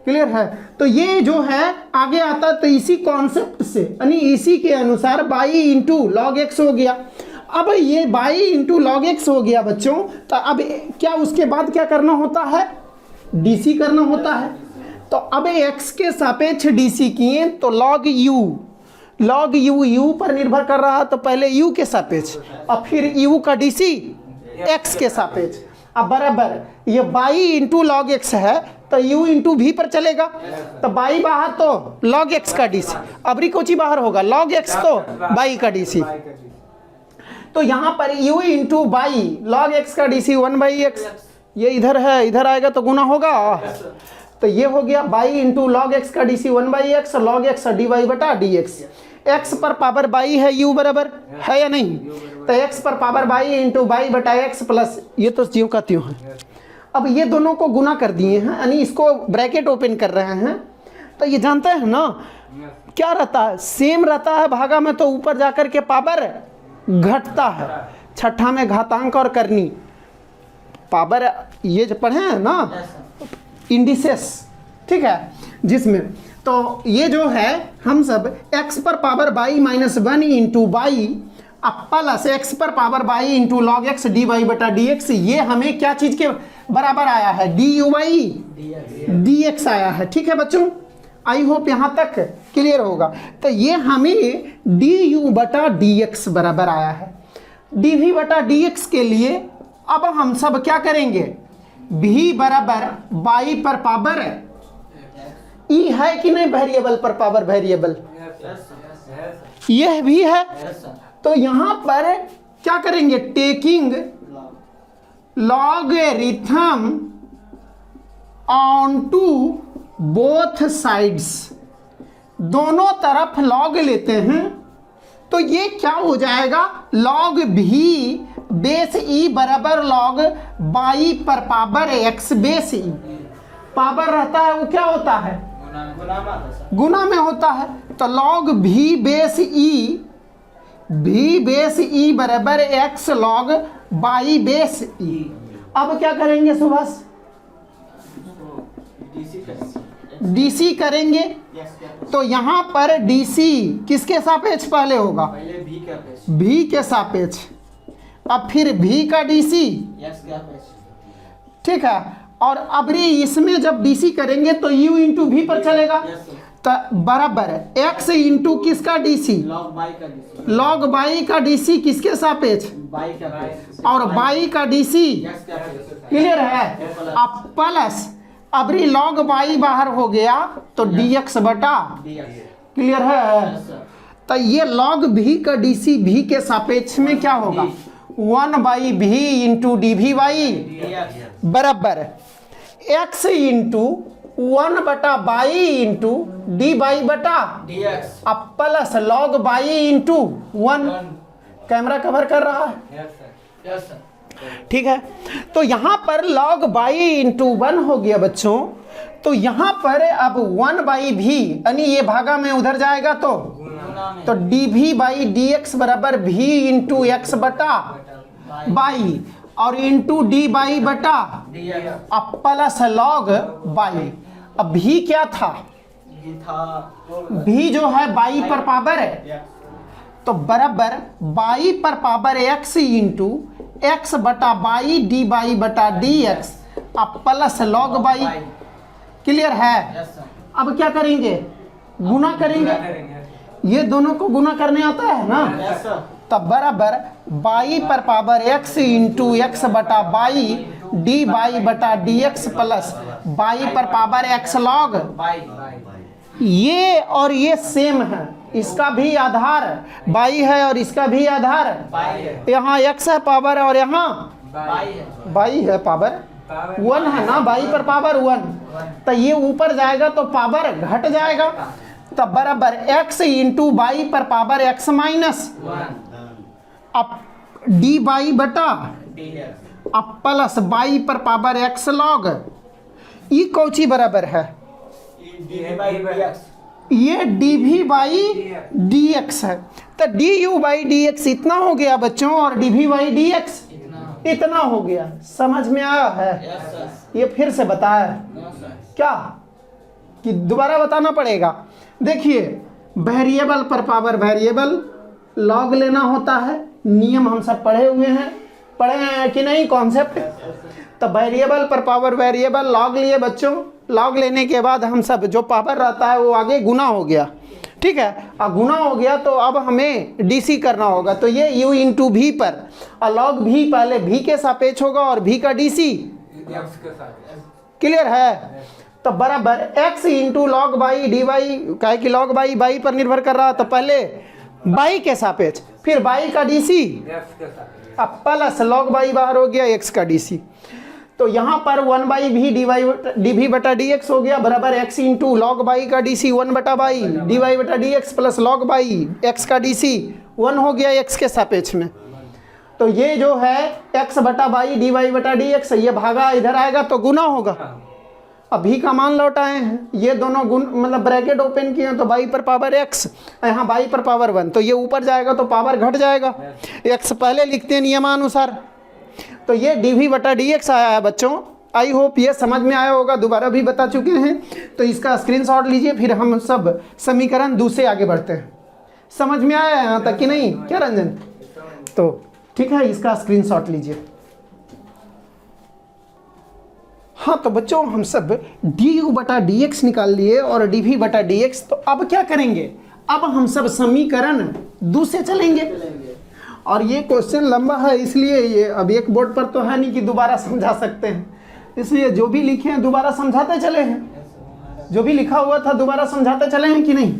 क्लियर है? तो ये जो है आगे आता है, तो इसी कॉन्सेप्ट से यानी इसी के अनुसार बाई इंटू लॉग एक्स हो गया। अब ये बाई इंटू लॉग एक्स हो गया बच्चों, तो अब क्या उसके बाद क्या करना होता है, डीसी करना होता है। तो अब एक्स के सापेक्ष डीसी किए तो लॉग यू यू पर निर्भर कर रहा, तो पहले यू के सापेक्ष और फिर यू का डीसी एक्स के सापेक्ष। अब बराबर ये बाई इंटू लॉग एक्स है तो u इंटू वी पर चलेगा, तो बाई बाहर तो लॉग एक्स का डीसी, अबरी कोची बाहर होगा लॉग एक्स तो बाई का डीसी। तो यहाँ पर u into by log x का डीसी 1/x, ये इधर है, इधर आएगा तो गुना होगा, तो ये हो गया बाई इंटू लॉग एक्स का DC 1/x, log x d y बटा डी एक्स। एक्स पर पावर बाई है, u बराबर है या नहीं? तो x पर पावर बाई इंटू बाई बटा एक्स प्लस, ये तो ज्यों का त्यों है। अब ये दोनों को गुना कर दिए हैं, यानी इसको ब्रैकेट ओपन कर रहे हैं, तो ये जानते हैं ना क्या रहता है, सेम रहता है भागा में, तो ऊपर जाकर के पावर घटता है। छठा में घातांक और करनी पावर ये जो पढ़े हैं ना इंडिसेस, ठीक है, जिसमें तो ये जो है हम सब x पर power by minus 1 into by plus x पर power by into log x d y बटा डी एक्स, ये हमें क्या चीज के बराबर आया है, d u by d x आया है। ठीक है बच्चों, आई होप यहाँ तक क्लियर होगा। तो ये हमें डी यू बटा डी एक्स बराबर आया है। डी वी बटा डी एक्स के लिए अब हम सब क्या करेंगे, भी बराबर बाई पर पावर ई है कि नहीं, वेरिएबल पर पावर वेरिएबल यह भी है। तो यहां पर क्या करेंगे, taking logarithm on to both sides, दोनों तरफ लॉग लेते हैं, तो ये क्या हो जाएगा, लॉग भी बेस ई बराबर लॉग बाई पर पावर एक्स बेस ई। पावर रहता है वो क्या होता है, गुना में होता है। तो लॉग भी बेस ई बराबर x log y base e. अब क्या करेंगे सुभाष, डीसी करेंगे। तो यहां पर डीसी किसके सापेक्ष पहले होगा, भी के सापेक्ष, अब फिर भी का डीसी, ठीक है। और अबरी इसमें जब डीसी करेंगे तो u इंटू भी पर चलेगा, तो बराबर x इंटू किसका डीसी, लॉग बाई का डीसी किसके सापेक्ष, और बाई का डीसी, क्लियर है। अब प्लस अबरी लॉग बाई बाहर हो गया तो dx बटा, क्लियर है। तो ये लॉग भी का डीसी भी के सापेक्ष में क्या होगा, 1/v into d v y बराबर x इंटू 1 बटा बाई इंटू डी बाई बटा अब plus log by into 1। Camera cover कर रहा है, ठीक है। तो यहां पर log बाई इंटू 1 हो गया बच्चों। तो यहां पर अब 1/v यानी ये भागा में उधर जाएगा तो d v by d x बराबर v इंटू एक्स बटा बाई और इंटू डी बाई बटा अब प्लस लॉग बाई। अब भी क्या था, भी था भी जो है बाई पर पावर है, तो बराबर बाई पर पावर एक्स इंटू एक्स बटा बाई डी बाई बटा डी एक्स अब प्लस लॉग बाई। क्लियर है? Yes sir. अब क्या करेंगे? गुना करेंगे। ये दोनों को गुना करने आता है ना, यस सर। तब बराबर बाई पर पावर एक्स इंटू एक्स बटा बाई डी बाई बटा डी एक्स प्लस बाई पर पावर एक्स लॉग। बाई ये और ये सेम है, इसका भी आधार बाई है और इसका भी आधार बाई है। यहाँ एक्स है पावर और यहाँ बाई है। बाई है पावर 1 है ना, बाई पर पावर 1, तो ये ऊपर जाएगा तो पावर घट जाएगा, तब बराबर x इंटू बाई पर पावर x माइनस अब डी बाई बटा अब प्लस बाई पर पावर x लॉग। ये कौची बराबर है? ये d v by d x है, तो d u by d x इतना हो गया बच्चों, और d v by d x इतना हो गया। समझ में आया है? ये फिर से बताया क्या कि दोबारा बताना पड़ेगा? देखिए, वेरिएबल पर पावर वेरिएबल लॉग लेना होता है, नियम हम सब पढ़े हुए हैं, पढ़े हैं कि नहीं कॉन्सेप्ट? तो वेरिएबल पर पावर वेरिएबल लॉग लिए बच्चों, लॉग लेने के बाद हम सब जो पावर रहता है वो आगे गुना हो गया, ठीक है? और गुना हो गया तो अब हमें डीसी करना होगा, तो ये u इंटू वी पर और लॉग भी पहले v के सापेक्ष होगा और v का डीसी। क्लियर है? तो बराबर x into log by d y, काहे कि लॉग बाई बाई पर निर्भर कर रहा, तो पहले बाई के सापेक्ष फिर बाई का डीसी अब प्लस लॉग बाई बाहर हो गया x का डीसी, तो यहाँ पर 1 बाई भी डी वी बटा डी एक्स हो गया बराबर x इंटू लॉग बाई का डीसी 1 बटा बाई डी वाई बटा d x plus log by x का डीसी 1 हो गया x के सापेक्ष में। तो ये जो है x बटा बाई डी वाई बटा डी एक्स, ये भागा इधर आएगा तो गुना होगा। अभी का मान लौट आए हैं, ये दोनों गुण मतलब ब्रैकेट ओपन किए तो बाई पर पावर x, यहाँ बाई पर पावर 1, तो ये ऊपर जाएगा तो पावर घट जाएगा, x पहले लिखते हैं नियमानुसार। तो ये डी वी बटा डी एक्स आया है बच्चों। आई होप ये समझ में आया होगा, दोबारा भी बता चुके हैं, तो इसका स्क्रीनशॉट लीजिए, फिर हम सब समीकरण दूसरे आगे बढ़ते हैं। समझ में आया यहाँ तक कि नहीं? क्या रंजन? तो ठीक है, इसका स्क्रीनशॉट लीजिए। हाँ, तो बच्चों हम सब डी यू बटा डी एक्स निकाल लिए और डी वी बटा डी एक्स, तो अब क्या करेंगे? अब हम सब समीकरण दूसरे चलेंगे, और ये क्वेश्चन लंबा है इसलिए ये अब एक बोर्ड पर तो है नहीं कि दोबारा समझा सकते हैं, इसलिए जो भी लिखे हैं दोबारा समझाते चले हैं, जो भी लिखा हुआ था दोबारा समझाते चले हैं कि नहीं?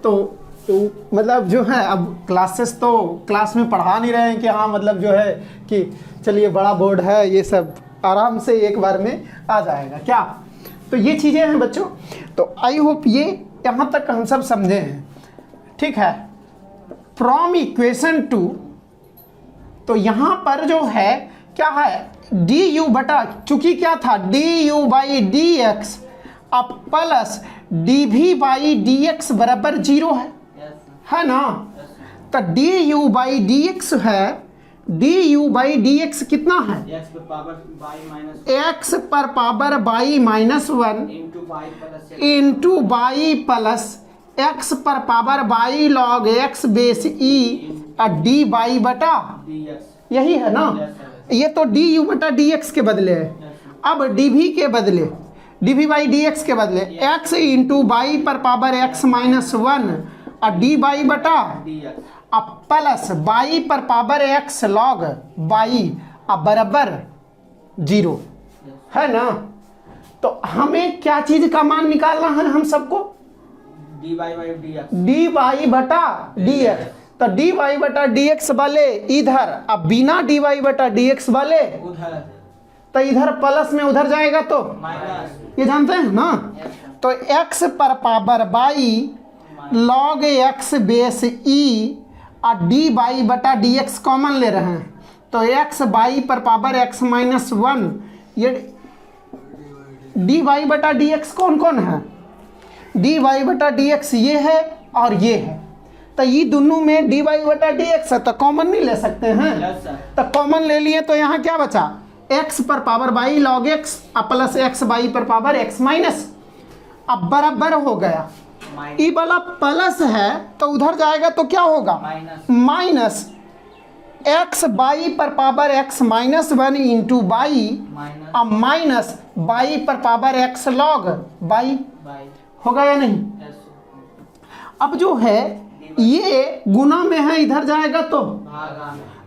तो मतलब जो है अब क्लासेस तो क्लास में पढ़ा नहीं रहे हैं कि हाँ मतलब जो है कि चलिए बड़ा बोर्ड है, ये सब आराम से एक बार में आ जाएगा क्या? तो ये चीज़ें हैं बच्चों। तो आई होप ये यहाँ तक हम सब समझे हैं, ठीक है? फ्रॉम इक्वेशन 2, तो यहाँ पर जो है क्या है डी यू बटा, चूंकि क्या था d u by d x अब plus d v by d x बराबर 0 है ना? तो d u by d x है, d u by d x कितना है? x पर पावर बाई माइनस एक्स पर power by minus 1 into by plus x पर power y log x base e d by बटा dx। यही है ना? ये तो डी यू बटा डी एक्स के बदले है, अब डी वी के बदले d v by d x के बदले एक्स इंटू बाई पर पावर एक्स माइनस 1 और डी बाई बटा dx अब प्लस बाई पर पावर एक्स लॉग बाई अब बराबर 0 है ना? तो हमें क्या चीज का मान निकालना है हम सबको? D by by dx। D y बटा डी एक्स, तो डी वाई बटा डी एक्स वाले इधर, अब बिना डी वाई बटा डी एक्स वाले उधर, तो इधर प्लस में उधर जाएगा तो माइनस, ये जानते हैं ना? तो एक्स पर power y log x base e और डी बाई बटा डी एक्स कॉमन ले रहे हैं, तो एक्स बाई पर पावर एक्स माइनस 1, ये डी वाई बटा डी एक्स कौन कौन है? डी वाई बटा डी एक्स ये है और ये है, तो ये दोनों में डी वाई बटा डी एक्स है, तो कॉमन नहीं ले सकते हैं? Yes sir. तो कॉमन ले लिए तो यहाँ क्या बचा? एक्स पर power y log x plus x y पर पावर एक्स माइनस, अब बराबर हो गया, ई वाला प्लस है तो उधर जाएगा तो क्या होगा, माइनस एक्स बाई पर power x minus 1 into by, अब माइनस बाई पर पावर एक्स लॉग बाई, होगा या नहीं। अब जो है ये गुना में है, इधर जाएगा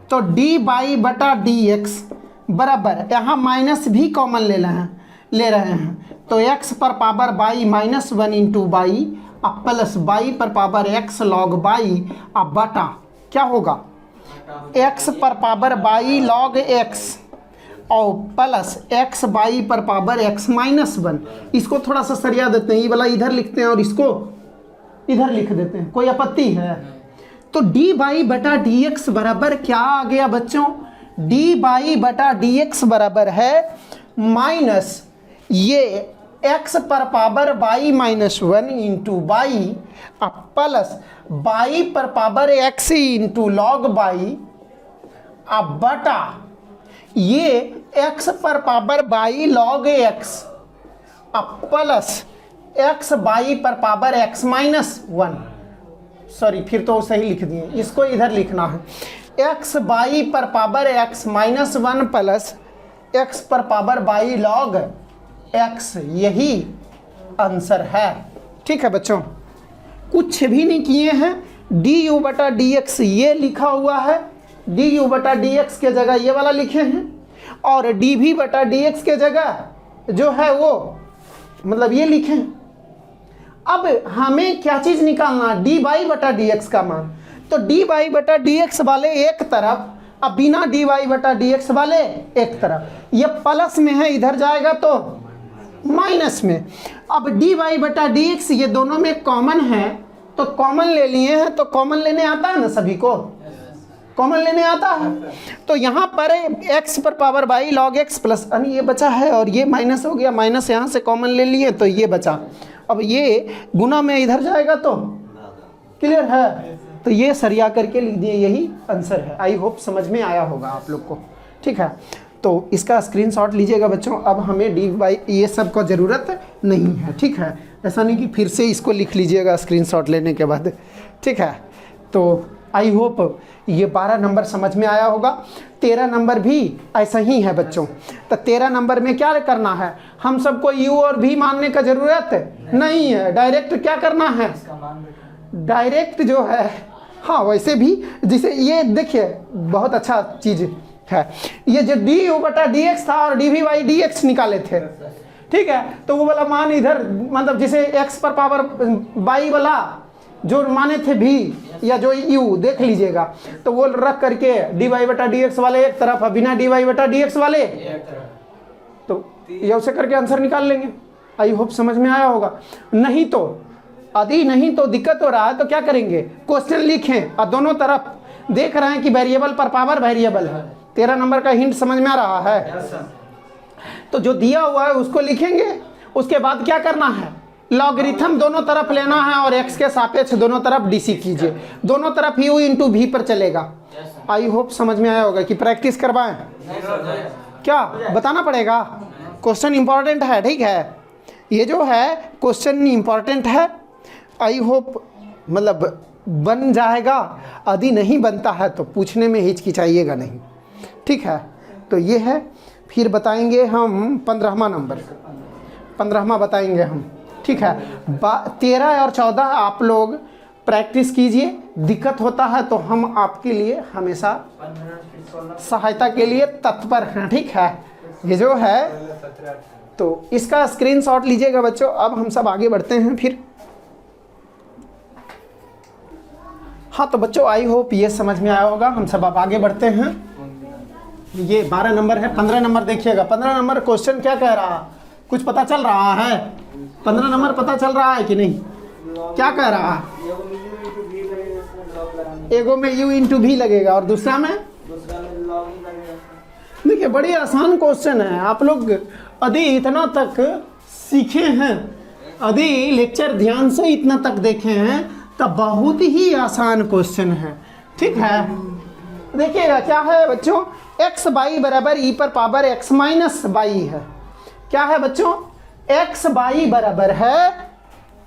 तो डी बाई बटा डी एक्स बराबर, यहाँ माइनस भी कॉमन ले रहे हैं तो एक्स पर power by minus 1 into by, अब प्लस बाई पर पावर एक्स लॉग बाई, अब बटा क्या होगा एक्स पर पावर बाई लॉग एक्स और प्लस एक्स बाई पर पावर एक्स माइनस 1। इसको थोड़ा सा सरिया देते हैं, ये वाला इधर लिखते हैं और इसको इधर लिख देते हैं, कोई आपत्ति है। तो डी बाई बटा डी एक्स बराबर क्या आ गया बच्चों, डी बाई बटा डी एक्स बराबर है माइनस ये एक्स पर power by minus 1 into by, अब प्लस बाई पर power x into log by, अब बटा ये एक्स पर पावर बाई लॉग एक्स, अब प्लस एक्स बाई पर पावर एक्स माइनस 1, सॉरी फिर तो सही लिख दिए, इसको इधर लिखना है एक्स बाई पर power x minus 1 plus x पर पावर बाई लॉग एक्स, यही आंसर है। ठीक है बच्चों, कुछ भी नहीं किए हैं, डी यू बटा डी एक्स ये लिखा हुआ है, डी यू बटा डी एक्स के जगह ये वाला लिखे हैं और डी भी बटा डी एक्स के जगह जो है वो मतलब ये लिखें। अब हमें क्या चीज़ निकालना, डी बाई बटा डी एक्स का मान, तो डी बाई बटा डी एक्स वाले एक तरफ, अब बिना डी बाई बटा डी एक्स वाले एक तरफ, ये प्लस में है इधर जाएगा तो माइनस में। अब डी बाई बटा डी एक्स ये दोनों में कॉमन है तो कॉमन ले लिए हैं, तो कॉमन लेने आता है ना, सभी को कॉमन लेने आता है। तो यहाँ पर x पर power y log x plus ये बचा है और ये माइनस हो गया, माइनस यहाँ से कॉमन ले लिए तो ये बचा। अब ये गुना में इधर जाएगा तो क्लियर है, तो ये सरिया करके लिख दिए, यही आंसर है। आई होप समझ में आया होगा आप लोग को। ठीक है, तो इसका स्क्रीनशॉट लीजिएगा बच्चों। अब हमें डी बाई ये सब का ज़रूरत नहीं है। ठीक है, ऐसा नहीं कि फिर से इसको लिख लीजिएगा स्क्रीनशॉट लेने के बाद। ठीक है, तो आई होप ये 12 नंबर समझ में आया होगा। 13 नंबर भी ऐसा ही है बच्चों। तो 13 नंबर में क्या करना है, हम सबको u और v मानने का ज़रूरत नहीं है, डायरेक्ट क्या करना है, डायरेक्ट जो है, हाँ वैसे भी जिसे ये देखिए बहुत अच्छा चीज़ है, ये जो डी यू बटा डी एक्स था और d v by d x निकाले थे। ठीक है, तो वो वाला मान इधर मतलब जिसे x पर पावर बाई वाला जो माने थे भी या जो u देख लीजिएगा, तो वो रख करके डी वाई बटा डी एक्स वाले एक तरफ, बिना डी वाई बटा डी एक्स वाले, तो ये उसे करके आंसर निकाल लेंगे। आई होप समझ में आया होगा। नहीं तो यदि नहीं तो दिक्कत हो रहा है तो क्या करेंगे, क्वेश्चन लिखें और दोनों तरफ देख रहे हैं कि वेरिएबल पर पावर वेरिएबल है। 13 नंबर का हिंट समझ में आ रहा है, तो जो दिया हुआ है उसको लिखेंगे। उसके बाद क्या करना है, लॉगरिथम दोनों तरफ लेना है और x के सापेक्ष दोनों तरफ डीसी कीजिए, दोनों तरफ u इंटू v पर चलेगा। आई होप समझ में आया होगा। कि प्रैक्टिस करवाएं, क्या बताना पड़ेगा, क्वेश्चन इंपॉर्टेंट है। ठीक है, ये जो है क्वेश्चन इंपॉर्टेंट है। आई होप मतलब बन जाएगा, यदि नहीं बनता है तो पूछने में हिचकिचाइएगा नहीं। ठीक है, तो ये है। फिर बताएंगे हम 15वां नंबर, 15वां बताएंगे हम। ठीक है, 13 और 14 आप लोग प्रैक्टिस कीजिए। दिक्कत होता है तो हम आपके लिए हमेशा सहायता के लिए तत्पर हैं। ठीक है, ये जो है तो इसका स्क्रीनशॉट लीजिएगा बच्चों। अब हम सब आगे बढ़ते हैं फिर। हाँ तो बच्चों आई होप ये समझ में आया होगा। हम सब अब आगे बढ़ते हैं। ये 12 नंबर है। 15 नंबर देखिएगा। 15 नंबर क्वेश्चन क्या कह रहा है, कुछ पता चल रहा है? 15 नंबर पता चल रहा है कि नहीं, क्या कह रहा है? एगो में u इंटू भी लगेगा और दूसरा में देखिए बड़ी आसान क्वेश्चन है। आप लोग यदि इतना तक सीखे हैं, यदि लेक्चर ध्यान से इतना तक देखे हैं, तो बहुत ही आसान क्वेश्चन है। ठीक है, देखिएगा क्या है बच्चों, x बाई बराबर e पर पावर x माइनस बाई है। क्या है बच्चों, एक्स बाई बराबर है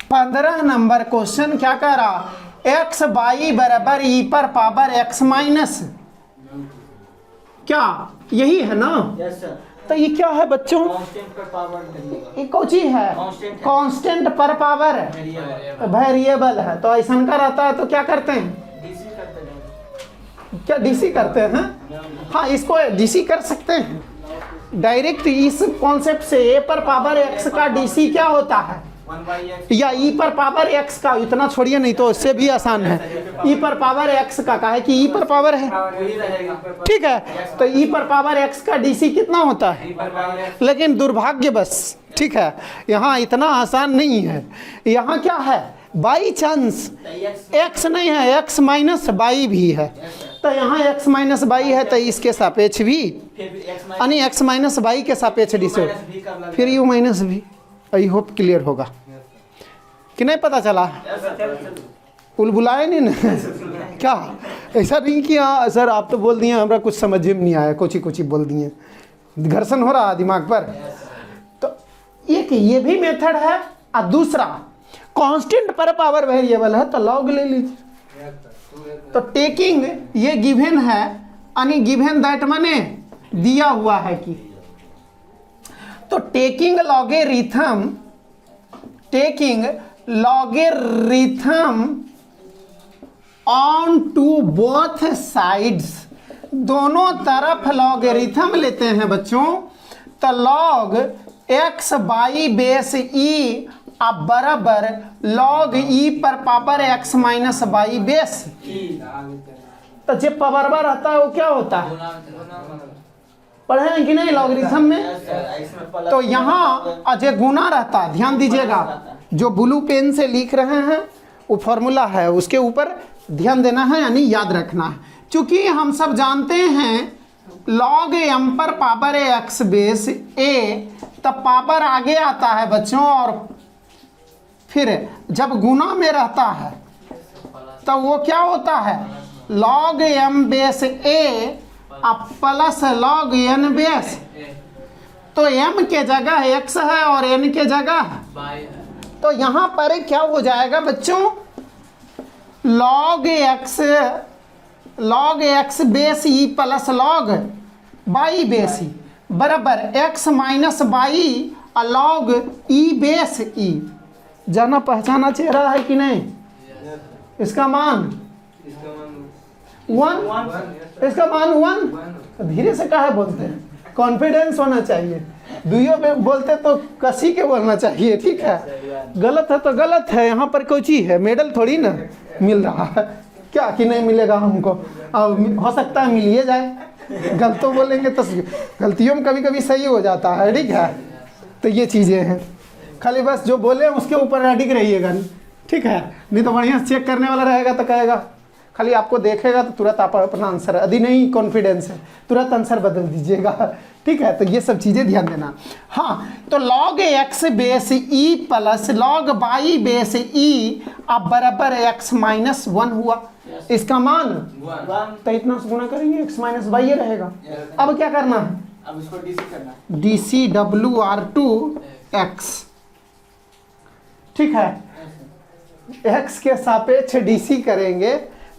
15 नंबर क्वेश्चन क्या कह रहा, एक्स बाई बराबर ई पर पावर एक्स माइनस, क्या यही है ना। Yes sir. तो ये क्या है बच्चों, कांस्टेंट पर पावर वेरिएबल। ये कौची है, कांस्टेंट पर पावर वेरिएबल है। तो ऐसा का रहता है तो क्या करते हैं, डीसी करते हैं। क्या डीसी करते हैं, हाँ इसको डीसी कर सकते हैं डायरेक्ट। इस कॉन्सेप्ट से ए पर पावर एक्स का डीसी क्या होता है, 1/x या ई पर पावर एक्स का, इतना छोड़िए नहीं तो इससे भी आसान है। ई पर पावर एक्स का है कि ई पर पावर है, वही रहेगा। ठीक है। तो ई पर पावर एक्स का डीसी कितना होता है, लेकिन दुर्भाग्य बस, ठीक है, यहाँ इतना आसान नहीं है। यहाँ क्या है, बाई चांस एक्स नहीं है, एक्स माइनस बाई भी है। तो यहाँ एक्स माइनस बाई है तो इसके सापेक्ष भी, यानी एक्स माइनस बाई के सापेक्ष डीसी, फिर यू माइनस भी। आई होप क्लियर होगा कि नहीं, पता चला, बुलाए नहीं ना क्या, ऐसा नहीं कि हाँ सर आप तो बोल दिए हमारा कुछ समझ में नहीं आया, कुछ बोल दिए, घर्षण हो रहा दिमाग पर। तो एक ये भी मेथड है, और दूसरा कांस्टेंट पर पावर वेरिएबल है तो लॉग ले लीजिए। तो टेकिंग ये गिवन है, यानी गिवन दैट माने दिया हुआ है कि, तो taking logarithm on to both sides, दोनों तरफ लॉगेरिथम लेते हैं बच्चों। तो log x by base e अब बराबर लॉग ई पर power x minus by base. तो जब पावर बार रहता है वो क्या होता है, पढ़े हैं कि नहीं लॉगरिथम में। तो यहाँ अजय गुना रहता है, ध्यान दीजिएगा, जो ब्लू पेन से लिख रहे हैं वो फॉर्मूला है, उसके ऊपर ध्यान देना है, यानी याद रखना है। चूंकि हम सब जानते हैं लॉग एम पर पावर एक्स बेस ए, तब पावर आगे आता है बच्चों, और फिर जब गुना में रहता है तो वो क्या होता है, लॉग एम बेस ए अब प्लस लॉग एन बेस। तो m के जगह x है और n के जगह, तो यहाँ पर क्या हो जाएगा बच्चों, log x base e plus log y base e बराबर x minus y log e base e. जाना पहचाना चेहरा है कि नहीं, इसका मान 1, इसका मान 1। धीरे से काहे बोलते हैं, कॉन्फिडेंस होना चाहिए, दुइयों में बोलते तो कसी के बोलना चाहिए, ठीक है। गलत है तो गलत है, यहाँ पर कोई चीज़ है, मेडल थोड़ी ना मिल रहा है, क्या कि नहीं मिलेगा हमको, अब हो सकता है मिलिए जाए, गलतों बोलेंगे तो गलतियों में कभी कभी सही हो जाता है, ठीक है। तो ये चीज़ें हैं, खाली बस जो बोले उसके ऊपर अडिग रहिएगा, ठीक है, नहीं तो बढ़िया चेक करने वाला रहेगा तो कहेगा, खाली आपको देखेगा तो तुरंत आप अपना आंसर, यदि नहीं कॉन्फिडेंस है तुरंत आंसर बदल दीजिएगा, ठीक है। तो ये सब चीज़ें ध्यान देना। हाँ, तो log x base e plus log y base e अब बराबर एक्स माइनस 1 हुआ, इसका मान 1। तो इतना से गुना करेंगे एक्स माइनस बाई ये रहेगा। अब क्या करना है, अब इसको डीसी करना है, डी डब्ल्यू आर टू एक्स, ठीक है। एक्स के सापेक्ष डीसी करेंगे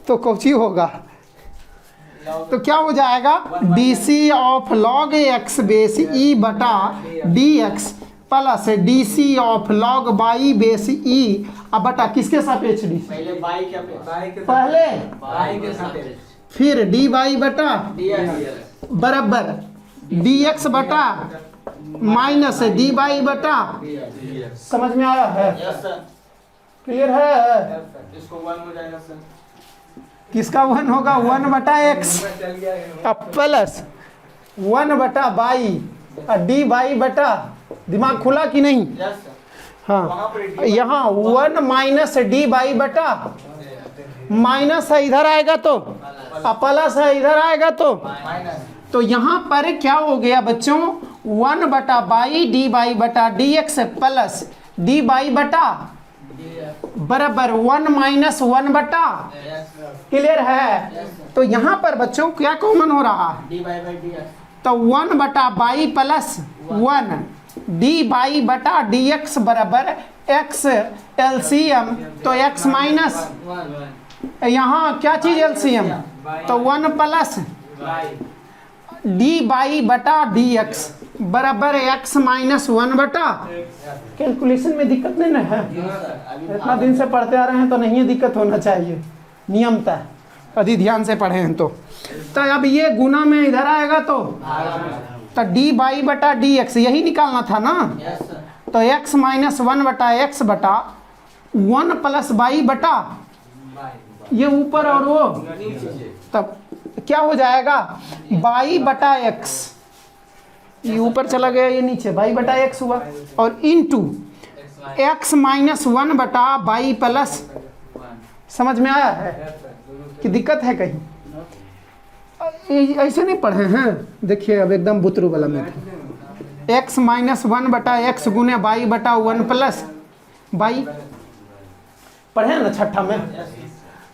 तो कौची होगा, तो क्या हो जाएगा, d c of log x base e बटा d x plus d c of log y base e अब बटा किसके सापेक्ष डी, पहले बाई के पहले बाई के सापेक्ष, फिर डी बाई बटा डीएक्स बराबर डी एक्स बटा माइनस डी बाई बटा, समझ में आया है, यस सर, क्लियर है। इसको 1 हो जाएगा सर, किसका 1 होगा, 1 बटा एक्स प्लस 1 बटा बाई डी बाई बटा, दिमाग खुला कि नहीं, यस सर। हाँ, यहाँ 1 माइनस डी बाई बटा, माइनस है इधर आएगा तो, प्लस है इधर आएगा तो, माइनस, तो यहाँ पर क्या हो गया बच्चों, 1 बटा बाई डी बाई बटा d x plus D by बटा बराबर 1 माइनस 1 बटा, क्लियर है। तो यहाँ पर बच्चों क्या कॉमन हो रहा है, D by by d x, तो 1/y प्लस 1 dy/dx बराबर x एलसीएम, तो x माइनस यहाँ क्या चीज एलसीएम, तो 1 प्लस dy/dx बराबर x माइनस 1/, कैलकुलेशन में दिक्कत नहीं ना है, इतना दिन से पढ़ते आ रहे हैं तो नहीं दिक्कत होना चाहिए, नियमतः यदि ध्यान से पढ़े हैं तो अब ये गुना में इधर आएगा तो dy/dx यही निकालना था ना, तो x माइनस 1/x बटा 1 प्लस y बटा ये ऊपर और वो, तब क्या हो जाएगा y/x, ये ऊपर चला गया ये नीचे y/x हुआ, और into x minus 1/y plus, समझ में आया है कि दिक्कत है कहीं, ऐसे नहीं पढ़े हैं, देखिए अब एकदम बुतरू वाला में x माइनस 1/x गुने y/1 प्लस y, पढ़े हैं ना छठा में।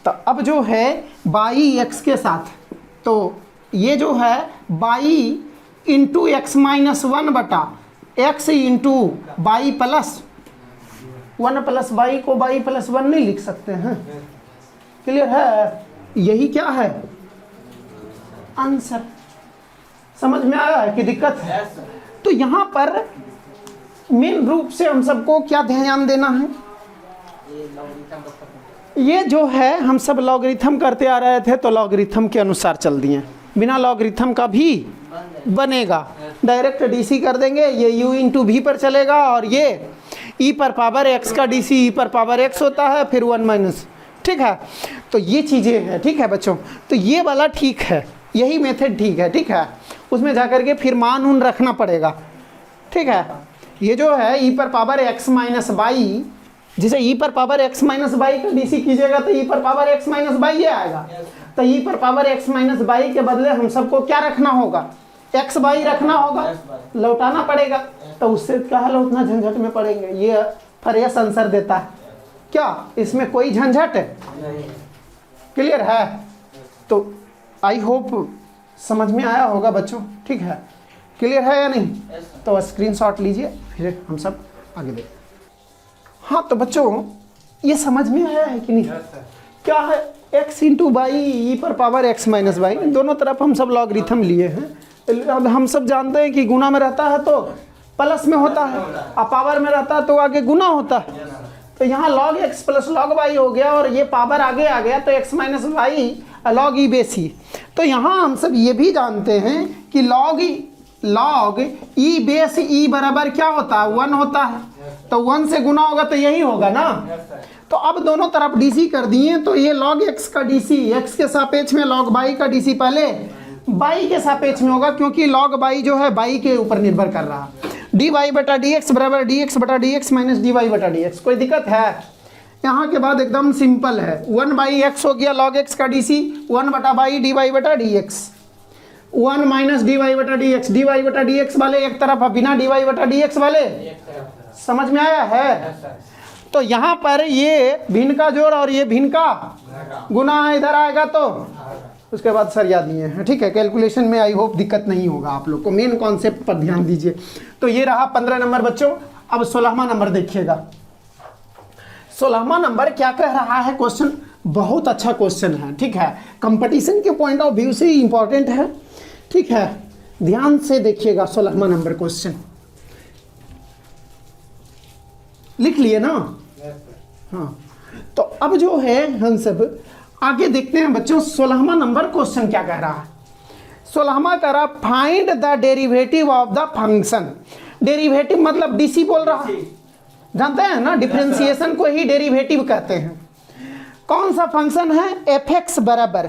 तो अब जो है y x के साथ, तो ये जो है y into x minus 1/x into y plus 1 plus y को y प्लस 1 नहीं लिख सकते हैं, क्लियर है, यही क्या है आंसर, समझ में आया है कि दिक्कत है। तो यहाँ पर मेन रूप से हम सबको क्या ध्यान देना है, ये जो है हम सब लॉगरिथम करते आ रहे थे तो लॉगरिथम के अनुसार चल दिए, बिना लॉगरिथम का भी बनेगा, डायरेक्ट डीसी कर देंगे, ये u इंटू v पर चलेगा, और ये e पर पावर x का डीसी e पर पावर x होता है, फिर 1 माइनस, ठीक है। तो ये चीज़ें हैं, ठीक है बच्चों, तो ये वाला ठीक है, यही मेथड ठीक है, ठीक है, उसमें जाकर के फिर मान उन रखना पड़ेगा, ठीक है। ये जो है e पर पावर x माइनस वाई, जिसे e पर पावर x माइनस वाई का डीसी कीजिएगा तो e पर पावर x माइनस वाई ये आएगा, तो e पर पावर x माइनस वाई के बदले हम सबको क्या रखना होगा, x वाई रखना होगा, लौटाना पड़ेगा, तो उससे क्या है उतना झंझट में पड़ेंगे, ये फ्रेश आंसर देता है, क्या इसमें कोई झंझट है, क्लियर है। तो आई होप समझ में आया होगा बच्चों, ठीक है, क्लियर है या नहीं, तो स्क्रीनशॉट लीजिए फिर हम सब आगे देखें। हाँ तो बच्चों ये समझ में आया है कि नहीं, क्या है x इंटू वाई e पर पावर x माइनस वाई, दोनों तरफ हम सब लॉगरिथम लिए हैं। अब हम सब जानते हैं कि गुना में रहता है तो प्लस में होता है, और पावर में रहता है तो आगे गुना होता है, तो यहाँ log x plus log y हो गया, और ये पावर आगे आ गया तो x minus y log e base e. तो यहाँ हम सब ये भी जानते हैं कि log e बेस ई बराबर क्या होता है 1 होता है, तो 1 से गुना होगा तो यही होगा ना। तो अब दोनों तरफ डीसी कर दिए, तो ये log x का डीसी x के सापेक्ष में, log y का डीसी पहले y के सापेक्ष में होगा, क्योंकि log y जो है y के ऊपर निर्भर कर रहा है। dy/dx बराबर dx/dx माइनस dy/dx, कोई दिक्कत है, यहाँ के बाद एकदम सिंपल है, 1/x हो गया log x का DC, 1/y dy/dx, 1 minus dy/dx, dy/dx वाले एक तरफ, बिना dy/dx वाले, समझ में आया है। तो यहाँ पर ये भिन्न का जोड़ और ये भिन्न का गुना इधर आएगा, तो उसके बाद सर याद नहीं है, ठीक है, कैलकुलेशन में आई होप दिक्कत नहीं होगा आप लोग को, मेन कॉन्सेप्ट पर ध्यान दीजिए। तो ये रहा 15 नंबर बच्चों। अब 16वां नंबर देखिएगा, 16वां नंबर क्या कह रहा है क्वेश्चन, बहुत अच्छा क्वेश्चन है, ठीक है, कंपटीशन के पॉइंट ऑफ व्यू से इंपॉर्टेंट है, ठीक है, ध्यान से देखिएगा। 16वां नंबर क्वेश्चन लिख लिए ना, हाँ। तो अब जो है हम सब आगे देखते हैं बच्चों 16वां नंबर क्वेश्चन क्या कह रहा है। 16वां कह रहा find the derivative of the function, derivative मतलब डीसी बोल रहा है, जानते हैं ना, डिफरेंशिएशन को ही डेरिवेटिव कहते हैं। कौन सा फंक्शन है, एफ एक्स बराबर,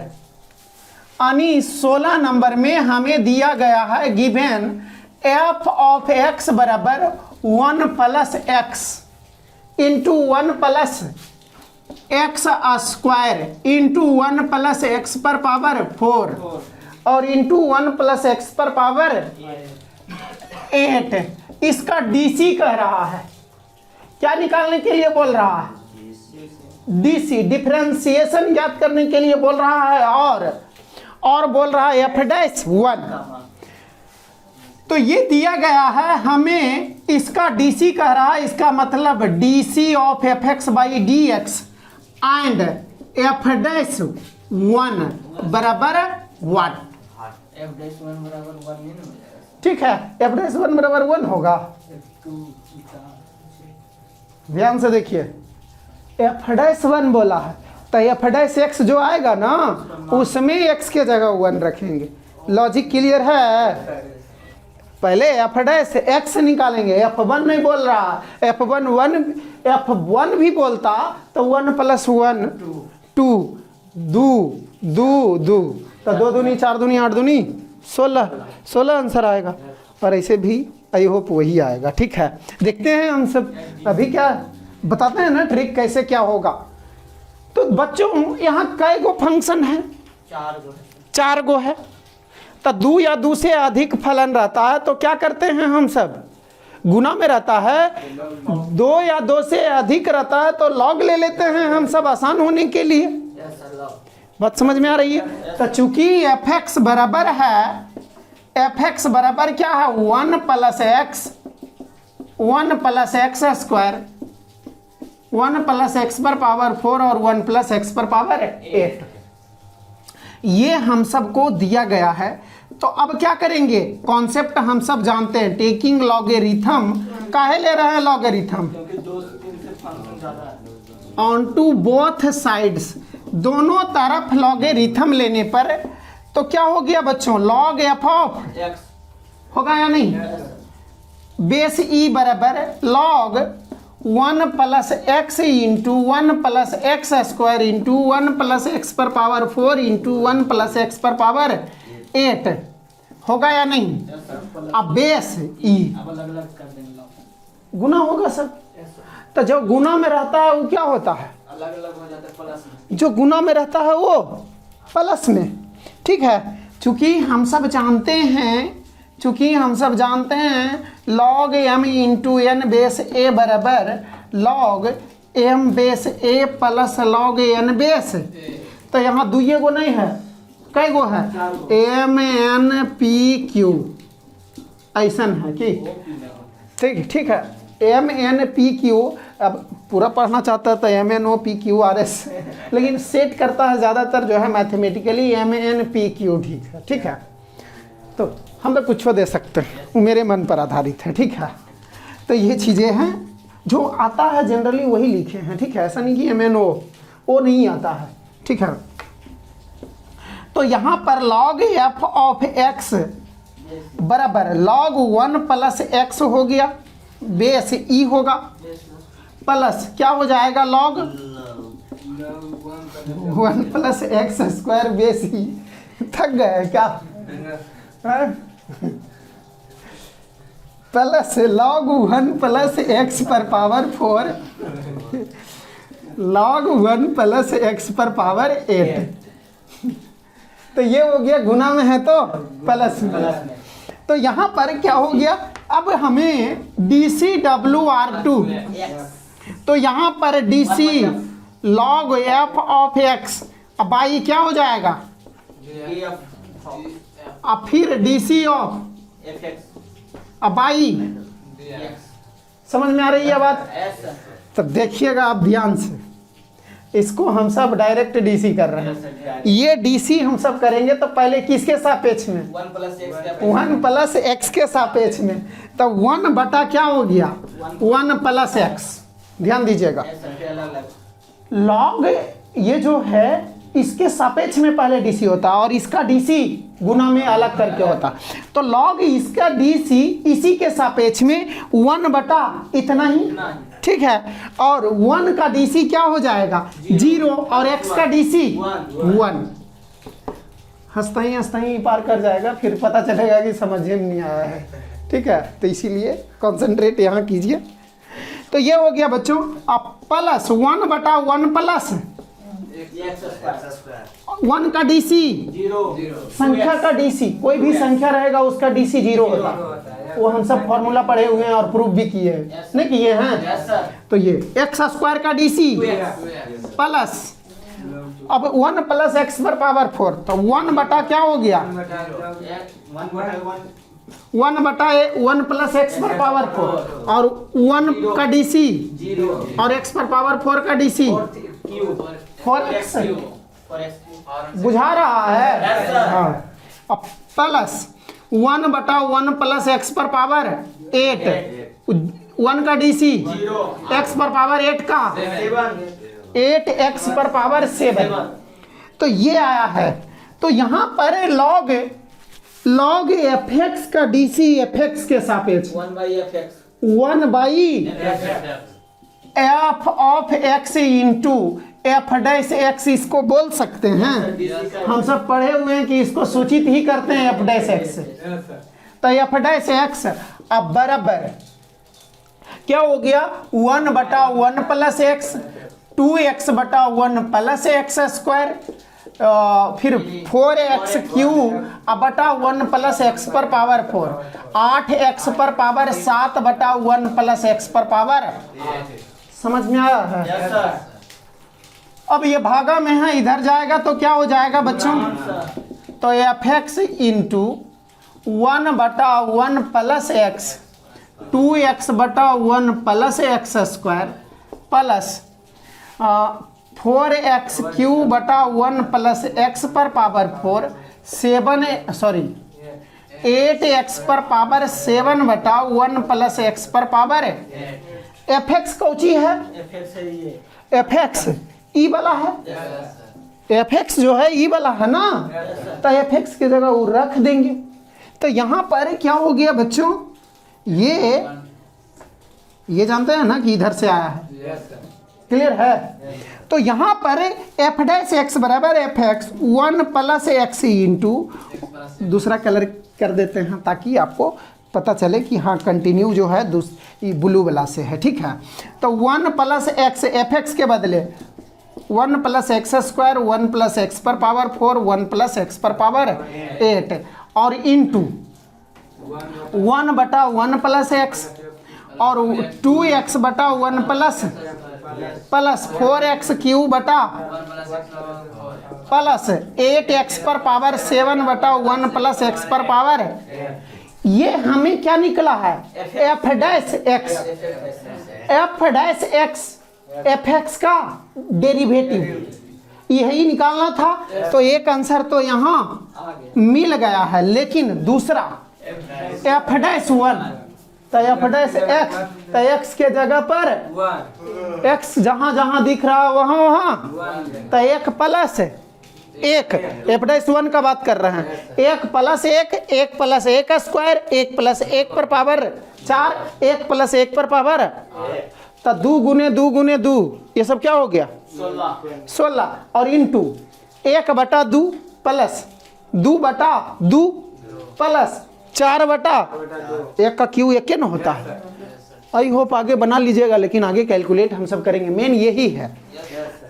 यानी 16 नंबर में हमें दिया गया है गिवेन एफ ऑफ एक्स बराबर 1 plus x into 1 plus x square into 1 plus x पर पावर 4 और इंटू 1 प्लस एक्स पर पावर 8, इसका डीसी कह रहा है, क्या निकालने के लिए बोल रहा है, डीसी डिफरेंशिएशन ज्ञात करने के लिए बोल रहा है, और बोल रहा है एफ डैश 1, तो ये दिया गया है हमें, इसका डीसी कह रहा है, इसका मतलब DC of F x by d x and F dash 1 बराबर 1। एफ डैश 1 बराबर 1 नहीं हो जाएगा? ठीक है, एफ डैश 1 बराबर 1 होगा। ध्यान से देखिए, एफ डैश 1 बोला है तो एफ डैश एक्स जो आएगा ना उसमें एक्स के जगह 1 रखेंगे। लॉजिक क्लियर है? पहले एफ डैश एक्स निकालेंगे, F1 नहीं बोल रहा, F1 भी बोलता तो 1 + 1 2 2 तो 2 दूनी 4 दूनी 8 दूनी 16 आंसर आएगा। और ऐसे भी आई होप वही आएगा। ठीक है, देखते हैं हम सब अभी क्या बताते हैं ना ट्रिक कैसे क्या होगा। तो बच्चों यहाँ कै गो फंक्शन है? 4 गो है। तो 2 या 2 से अधिक फलन रहता है तो क्या करते हैं हम सब? गुना में रहता है। 2 या 2 से अधिक रहता है तो लॉग ले लेते हैं हम सब आसान होने के लिए। बात समझ में आ रही है? तो चूंकि एफ एक्स बराबर है, एफ एक्स बराबर क्या है? 1 + x 1 + x स्क्वायर 1 + x पर पावर 4 और 1 + x पर पावर 8, ये हम सबको दिया गया है। तो अब क्या करेंगे? कॉन्सेप्ट हम सब जानते हैं, टेकिंग लॉगरिथम। काहे ले रहे हैं लॉगरिथम? क्योंकि 2 से 3 से फंक्शन ज्यादा है। ऑन टू बोथ साइड्स, दोनों तरफ लॉगरिथम लेने पर तो क्या हो गया बच्चों? लॉग एफ ऑफ x होगा या नहीं? बेस ई बराबर log 1 + x into 1 + x square into 1 + x पर पावर 4 इंटू 1 + x पर पावर 8 होगा या नहीं? अब बेस ई अब अलग अलग कर देंगे, गुना होगा सब। तो जो गुना में रहता है वो क्या होता है? अलग अलग हो जाता है प्लस में। जो गुना में रहता है वो प्लस में। ठीक है, चूंकि हम सब जानते हैं log m into n base a बराबर log m base a plus log n base. तो यहाँ दुइये गो नहीं है, कई गो है? m n p q ऐसन है कि ठीक है, m n p q। अब पूरा पढ़ना चाहता है तो m n o p q r s, लेकिन सेट करता है ज़्यादातर जो है mathematically m n p q। ठीक है, तो हम लोग कुछ दे सकते हैं, वो मेरे मन पर आधारित है। ठीक है, तो ये चीज़ें हैं जो आता है जनरली वही लिखे हैं। ठीक है, ऐसा नहीं कि MNO वो नहीं आता है। ठीक है, तो यहाँ पर log f ऑफ x बराबर log 1 + x हो गया, बेस e होगा, प्लस क्या हो जाएगा? log 1 + x square base e। थक गए क्या? प्लस log 1 + x पर पावर 4 log 1 + x पर पावर 8। तो ये हो गया गुना में है तो प्लस में। तो यहाँ पर क्या हो गया? अब हमें DCWR2, तो यहाँ पर DC log f of x अब बाई क्या हो जाएगा? अब फिर DC ऑफ अब बाई। समझ में आ रही है बात? तो देखिएगा आप ध्यान से, इसको हम सब डायरेक्ट डीसी कर रहे हैं। ये डीसी हम सब करेंगे तो पहले किसके सापेक्ष में? 1 + x के सापेक्ष में। तो 1 बटा क्या हो गया? 1 + x। ध्यान दीजिएगा, लॉग ये जो है इसके सापेक्ष में पहले डीसी होता है और इसका डीसी गुना में अलग करके होता है। तो लॉग इसका डीसी इसी के सापेक्ष में 1 बटा इतना ही। ठीक है, और 1 का डीसी क्या हो जाएगा? 0 और x का डीसी 1। हंसता ही पार कर जाएगा, फिर पता चलेगा कि समझ में नहीं आया है। ठीक है, तो इसीलिए कंसंट्रेट यहाँ कीजिए। तो ये हो गया बच्चों, अब प्लस 1 बटा 1 प्लस 1 का डीसी 0, संख्या का डीसी कोई भी संख्या रहेगा उसका डीसी 0 होता है। वो हम सब फॉर्मूला पढ़े हुए हैं और प्रूफ भी किए हैं, नहीं किए हैं? तो ये x स्क्वायर का डीसी प्लस अब 1 + x पर पावर 4, तो 1 बटा क्या हो गया? 1 बटा 1 प्लस एक्स पर पावर 4 और 1 का डीसी 0 और x पर पावर 4 का डीसी 4x बुझा रहा है। Yes, sir. हाँ, अब प्लस 1 बटा 1 प्लस एक्स पर पावर 8 1 का डीसी x पर पावर 8 का 8 x पर पावर 7। तो ये आया है। तो यहाँ पर log fx का डीसी fx के सापेक्ष 1 by fx 1 by f of x into f dash x इसको बोल सकते हैं। हम सब पढ़े हुए हैं कि इसको सूचित ही करते हैं f डैश x से। तो f डैश x अब बराबर क्या हो गया 1 बटा 1 प्लस एक्स 2x बटा 1 प्लस एक्स स्क्वायर फिर 4x क्यू बटा 1 प्लस एक्स पर पावर 4 8x पर पावर 7 बटा 1 प्लस एक्स पर पावर। समझ में आया है? Yes sir. अब ये भागा में है, इधर जाएगा तो क्या हो जाएगा बच्चों? तो fx इंटू 1 बटा 1 प्लस एक्स 2x बटा 1 plus x square plus 4x Q बटा 1 प्लस एक्स पर पावर 4 8x पर पावर 7 बटा 1 प्लस एक्स पर पावर fx कौची है? fx है ये। fx ई वाला है। fx जो है ई वाला है ना, तो fx की जगह वो रख देंगे। तो यहाँ पर क्या हो गया बच्चों? ये जानते हैं ना कि इधर से आया है। क्लियर है? तो यहाँ पर f डैश एक्स बराबर F x 1 plus x into दूसरा कलर कर देते हैं ताकि आपको पता चले कि हाँ कंटिन्यू जो है ब्लू वाला से है। ठीक है, तो 1 प्लस एक्स एफ एक्स के बदले 1 plus x square 1 plus x पर पावर 4 1 प्लस एक्स पर पावर 8 और इंटू 1 बटा 1 प्लस एक्स और 2x बटा 1 प्लस 4x क्यू बटा प्लस 8x पर पावर 7 बटा 1 प्लस x पर पावर। ये हमें क्या निकला है? f dash x f dash x F x का डेरिवेटिव यही निकालना था। तो एक आंसर तो यहाँ मिल गया है, लेकिन दूसरा f डैश 1 तो f डैश एक्स तो x के जगह पर x जहां जहां दिख रहा है वहां वहां तो 1 प्लस 1 f डैश 1 का बात कर रहे हैं। 1 प्लस 1 1 प्लस 1 स्क्वायर 1 प्लस 1 पर पावर 4 1 प्लस 1 पर पावर तो 2 गुने 2 गुने 2 ये सब क्या हो गया? 16 और इंटू 1 बटा 2 प्लस 2 बटा 2 प्लस 4 बटा 1 का क्यू 1 न होता है। आई होप आगे बना लीजिएगा, लेकिन आगे कैलकुलेट हम सब करेंगे। मेन यही है,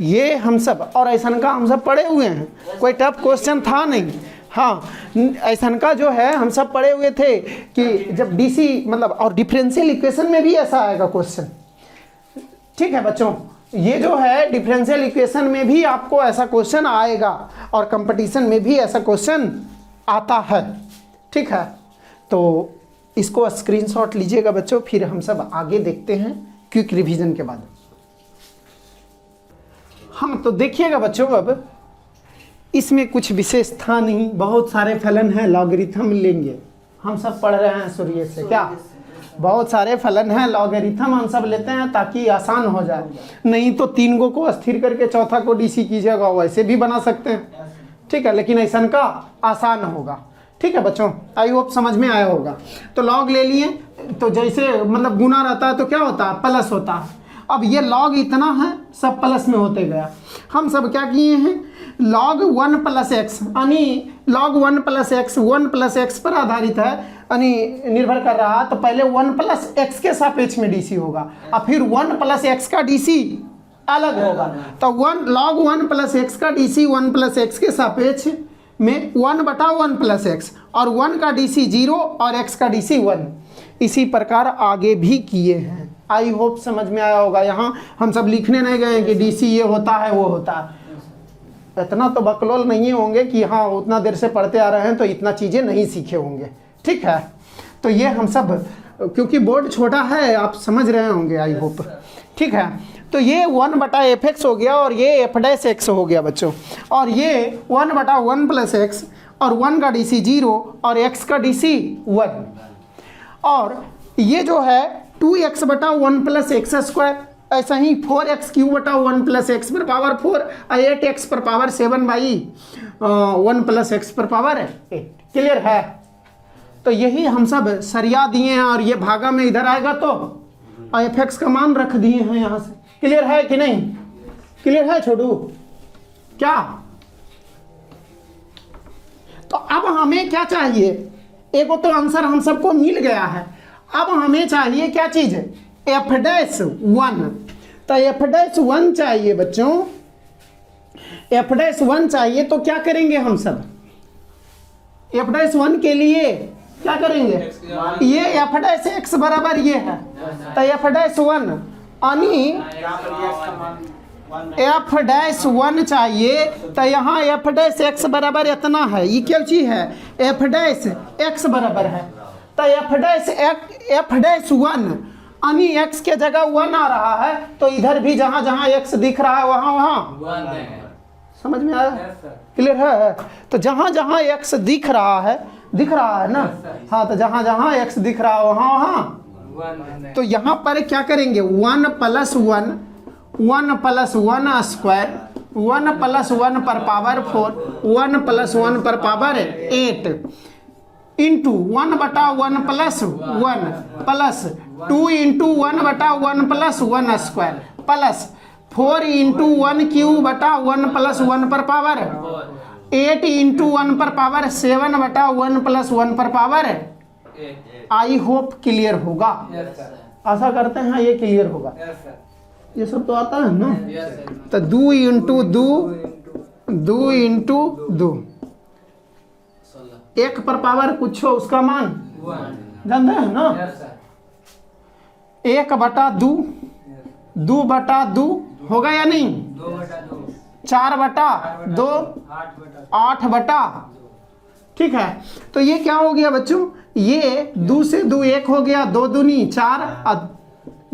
ये हम सब और ऐसा का हम सब पढ़े हुए हैं, कोई टफ क्वेश्चन था नहीं। हाँ, ऐसा का जो है हम सब पढ़े हुए थे कि जब डीसी मतलब और डिफरेंशियल इक्वेशन में भी ऐसा आएगा क्वेश्चन। ठीक है बच्चों, ये जो है डिफरेंशियल इक्वेशन में भी आपको ऐसा क्वेश्चन आएगा और कंपटीशन में भी ऐसा क्वेश्चन आता है। ठीक है, तो इसको स्क्रीनशॉट लीजिएगा बच्चों, फिर हम सब आगे देखते हैं क्विक रिवीजन के बाद। हम तो देखिएगा बच्चों, अब इसमें कुछ विशेष था नहीं, बहुत सारे फलन हैं, लॉगरिथम लेंगे। हम सब पढ़ रहे हैं सूर्य से, क्या बहुत सारे फलन हैं, लॉगरिथम हम सब लेते हैं ताकि आसान हो जाए। नहीं तो 3 को स्थिर करके चौथा को डीसी कीजिएगा, वैसे भी बना सकते हैं। ठीक है, लेकिन ऐसा का आसान होगा। ठीक है बच्चों, आई होप समझ में आया होगा। तो लॉग ले लिए, तो जैसे मतलब गुना रहता है तो क्या होता है? प्लस होता है। अब ये लॉग इतना है, सब प्लस में होते गया। हम सब क्या किए हैं? लॉग 1 प्लस एक्स यानी log 1 plus x 1 plus x पर आधारित है यानी निर्भर कर रहा है, तो पहले 1 प्लस एक्स के सापेक्ष में डीसी होगा और फिर 1 प्लस एक्स का डीसी अलग होगा। तो लॉग 1 प्लस एक्स का डीसी 1 प्लस एक्स के सापेक्ष में 1 बटा 1 प्लस एक्स और 1 का डीसी 0 और x का डीसी 1। इसी प्रकार आगे भी किए हैं। आई होप समझ में आया होगा। यहाँ हम सब लिखने नहीं गए कि डीसी ये होता है वो होता है, इतना तो बकलोल नहीं होंगे कि हाँ उतना देर से पढ़ते आ रहे हैं तो इतना चीज़ें नहीं सीखे होंगे। ठीक है, तो ये हम सब, क्योंकि बोर्ड छोटा है आप समझ रहे होंगे आई होप, ठीक है। तो ये 1/f(x) हो गया और ये f' हो गया बच्चों, और ये 1/1 + x, और 1 का DC 0 और x का DC 1, और ये जो है 2x/1 + x², ऐसा ही 4x³ 1 + x पर पावर 4, 8x पर पावर 7/1 + x पर पावर 8। क्लियर है? तो यही हम सब सरिया दिए हैं, और ये भागा में इधर आएगा तो f(x) का मान रख दिए हैं यहाँ से। क्लियर है कि नहीं? क्लियर है छोटू? क्या? तो अब हमें क्या चाहिए? एक तो आंसर हम सबको मिल गया है, अब हमें चाहिए क्या चीज? f'1। तो f'1 चाहिए बच्चों, f'1 चाहिए, तो क्या करेंगे हम सब? f'1 के लिए क्या करेंगे? ये f' बराबर ये है, तो f'1 यानी f'1 चाहिए, तो यहाँ f' बराबर इतना है, ये क्या चीज है? f' बराबर है, तो f'1 यानी x के जगह 1 आ रहा है, तो इधर भी जहां जहां x दिख रहा है वहां वहां समझ में आया? क्लियर है? तो जहां जहां x दिख रहा है ना, हाँ, तो जहां जहां x दिख रहा है वहां वहां, तो यहाँ पर क्या करेंगे? 1 + 1 1 + 1 स्क्वायर, 1 + 1 पर पावर 4, 1 + 1 पर power 8, into 1/1 + 1 plus 2 × 1/1 + 1 square plus 4 × 1³ 1 + 1 पर पावर 8 × 1 पर पावर 7/1 + 1 पर पावर। आई होप क्लियर होगा। आशा करते हैं ये क्लियर होगा। ये सब तो आता है ना। तो 2 × 2 2 × 2 1 पर पावर कुछ हो उसका मान जानते हैं ना। 1/2 2/2 होगा या नहीं? 4/2 8/, ठीक है। तो ये क्या हो गया बच्चों? ये 2 से 2 1 हो गया, 2 दूनी 4,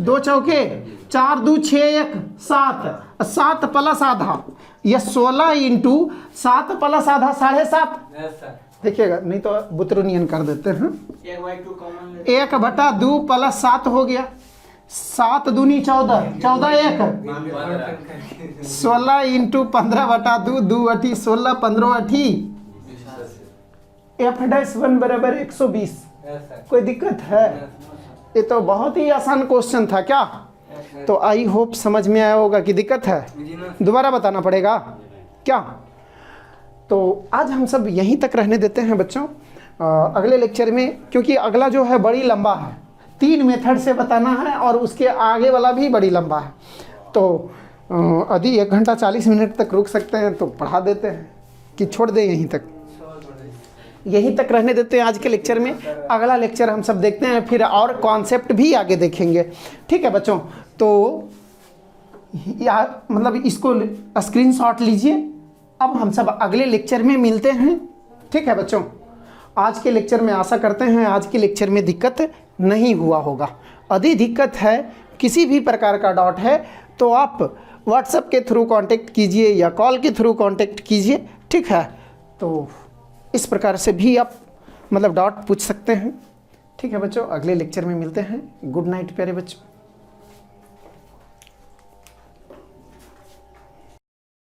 2 चौके 4, 2 6 1 7, 7 + आधा, ये 16 × 7 + आधा 7.5। देखिएगा नहीं तो बुतरुनियन कर देते हैं। 1/2 + 7 हो गया, 7 दूनी 14, 14 1 16 × 15/2 2 8 16 15 8 f'1 बराबर 120। कोई दिक्कत है? ये तो बहुत ही आसान क्वेश्चन था क्या? तो आई होप समझ में आया होगा कि दिक्कत है, दोबारा बताना पड़ेगा क्या? तो आज हम सब यहीं तक रहने देते हैं बच्चों। अगले लेक्चर में, क्योंकि अगला जो है बड़ी लंबा है, 3 मेथड से बताना है और उसके आगे वाला भी बड़ी लंबा है। तो यदि 1 घंटा 40 मिनट तक रुक सकते हैं तो पढ़ा देते हैं, कि छोड़ दें यहीं तक? यहीं तक रहने देते हैं आज के लेक्चर में। अगला लेक्चर हम सब देखते हैं, फिर और कॉन्सेप्ट भी आगे देखेंगे। ठीक है बच्चों? तो यार मतलब इसको स्क्रीनशॉट लीजिए। अब हम सब अगले लेक्चर में मिलते हैं। ठीक है बच्चों? आज के लेक्चर में आशा करते हैं आज के लेक्चर में दिक्कत नहीं हुआ होगा। यदि दिक्कत है, किसी भी प्रकार का डाउट है, तो आप व्हाट्सएप के थ्रू कांटेक्ट कीजिए या कॉल के थ्रू कांटेक्ट कीजिए। ठीक है? तो इस प्रकार से भी आप मतलब डाउट पूछ सकते हैं। ठीक है बच्चों? अगले लेक्चर में मिलते हैं। गुड नाइट प्यारे बच्चों।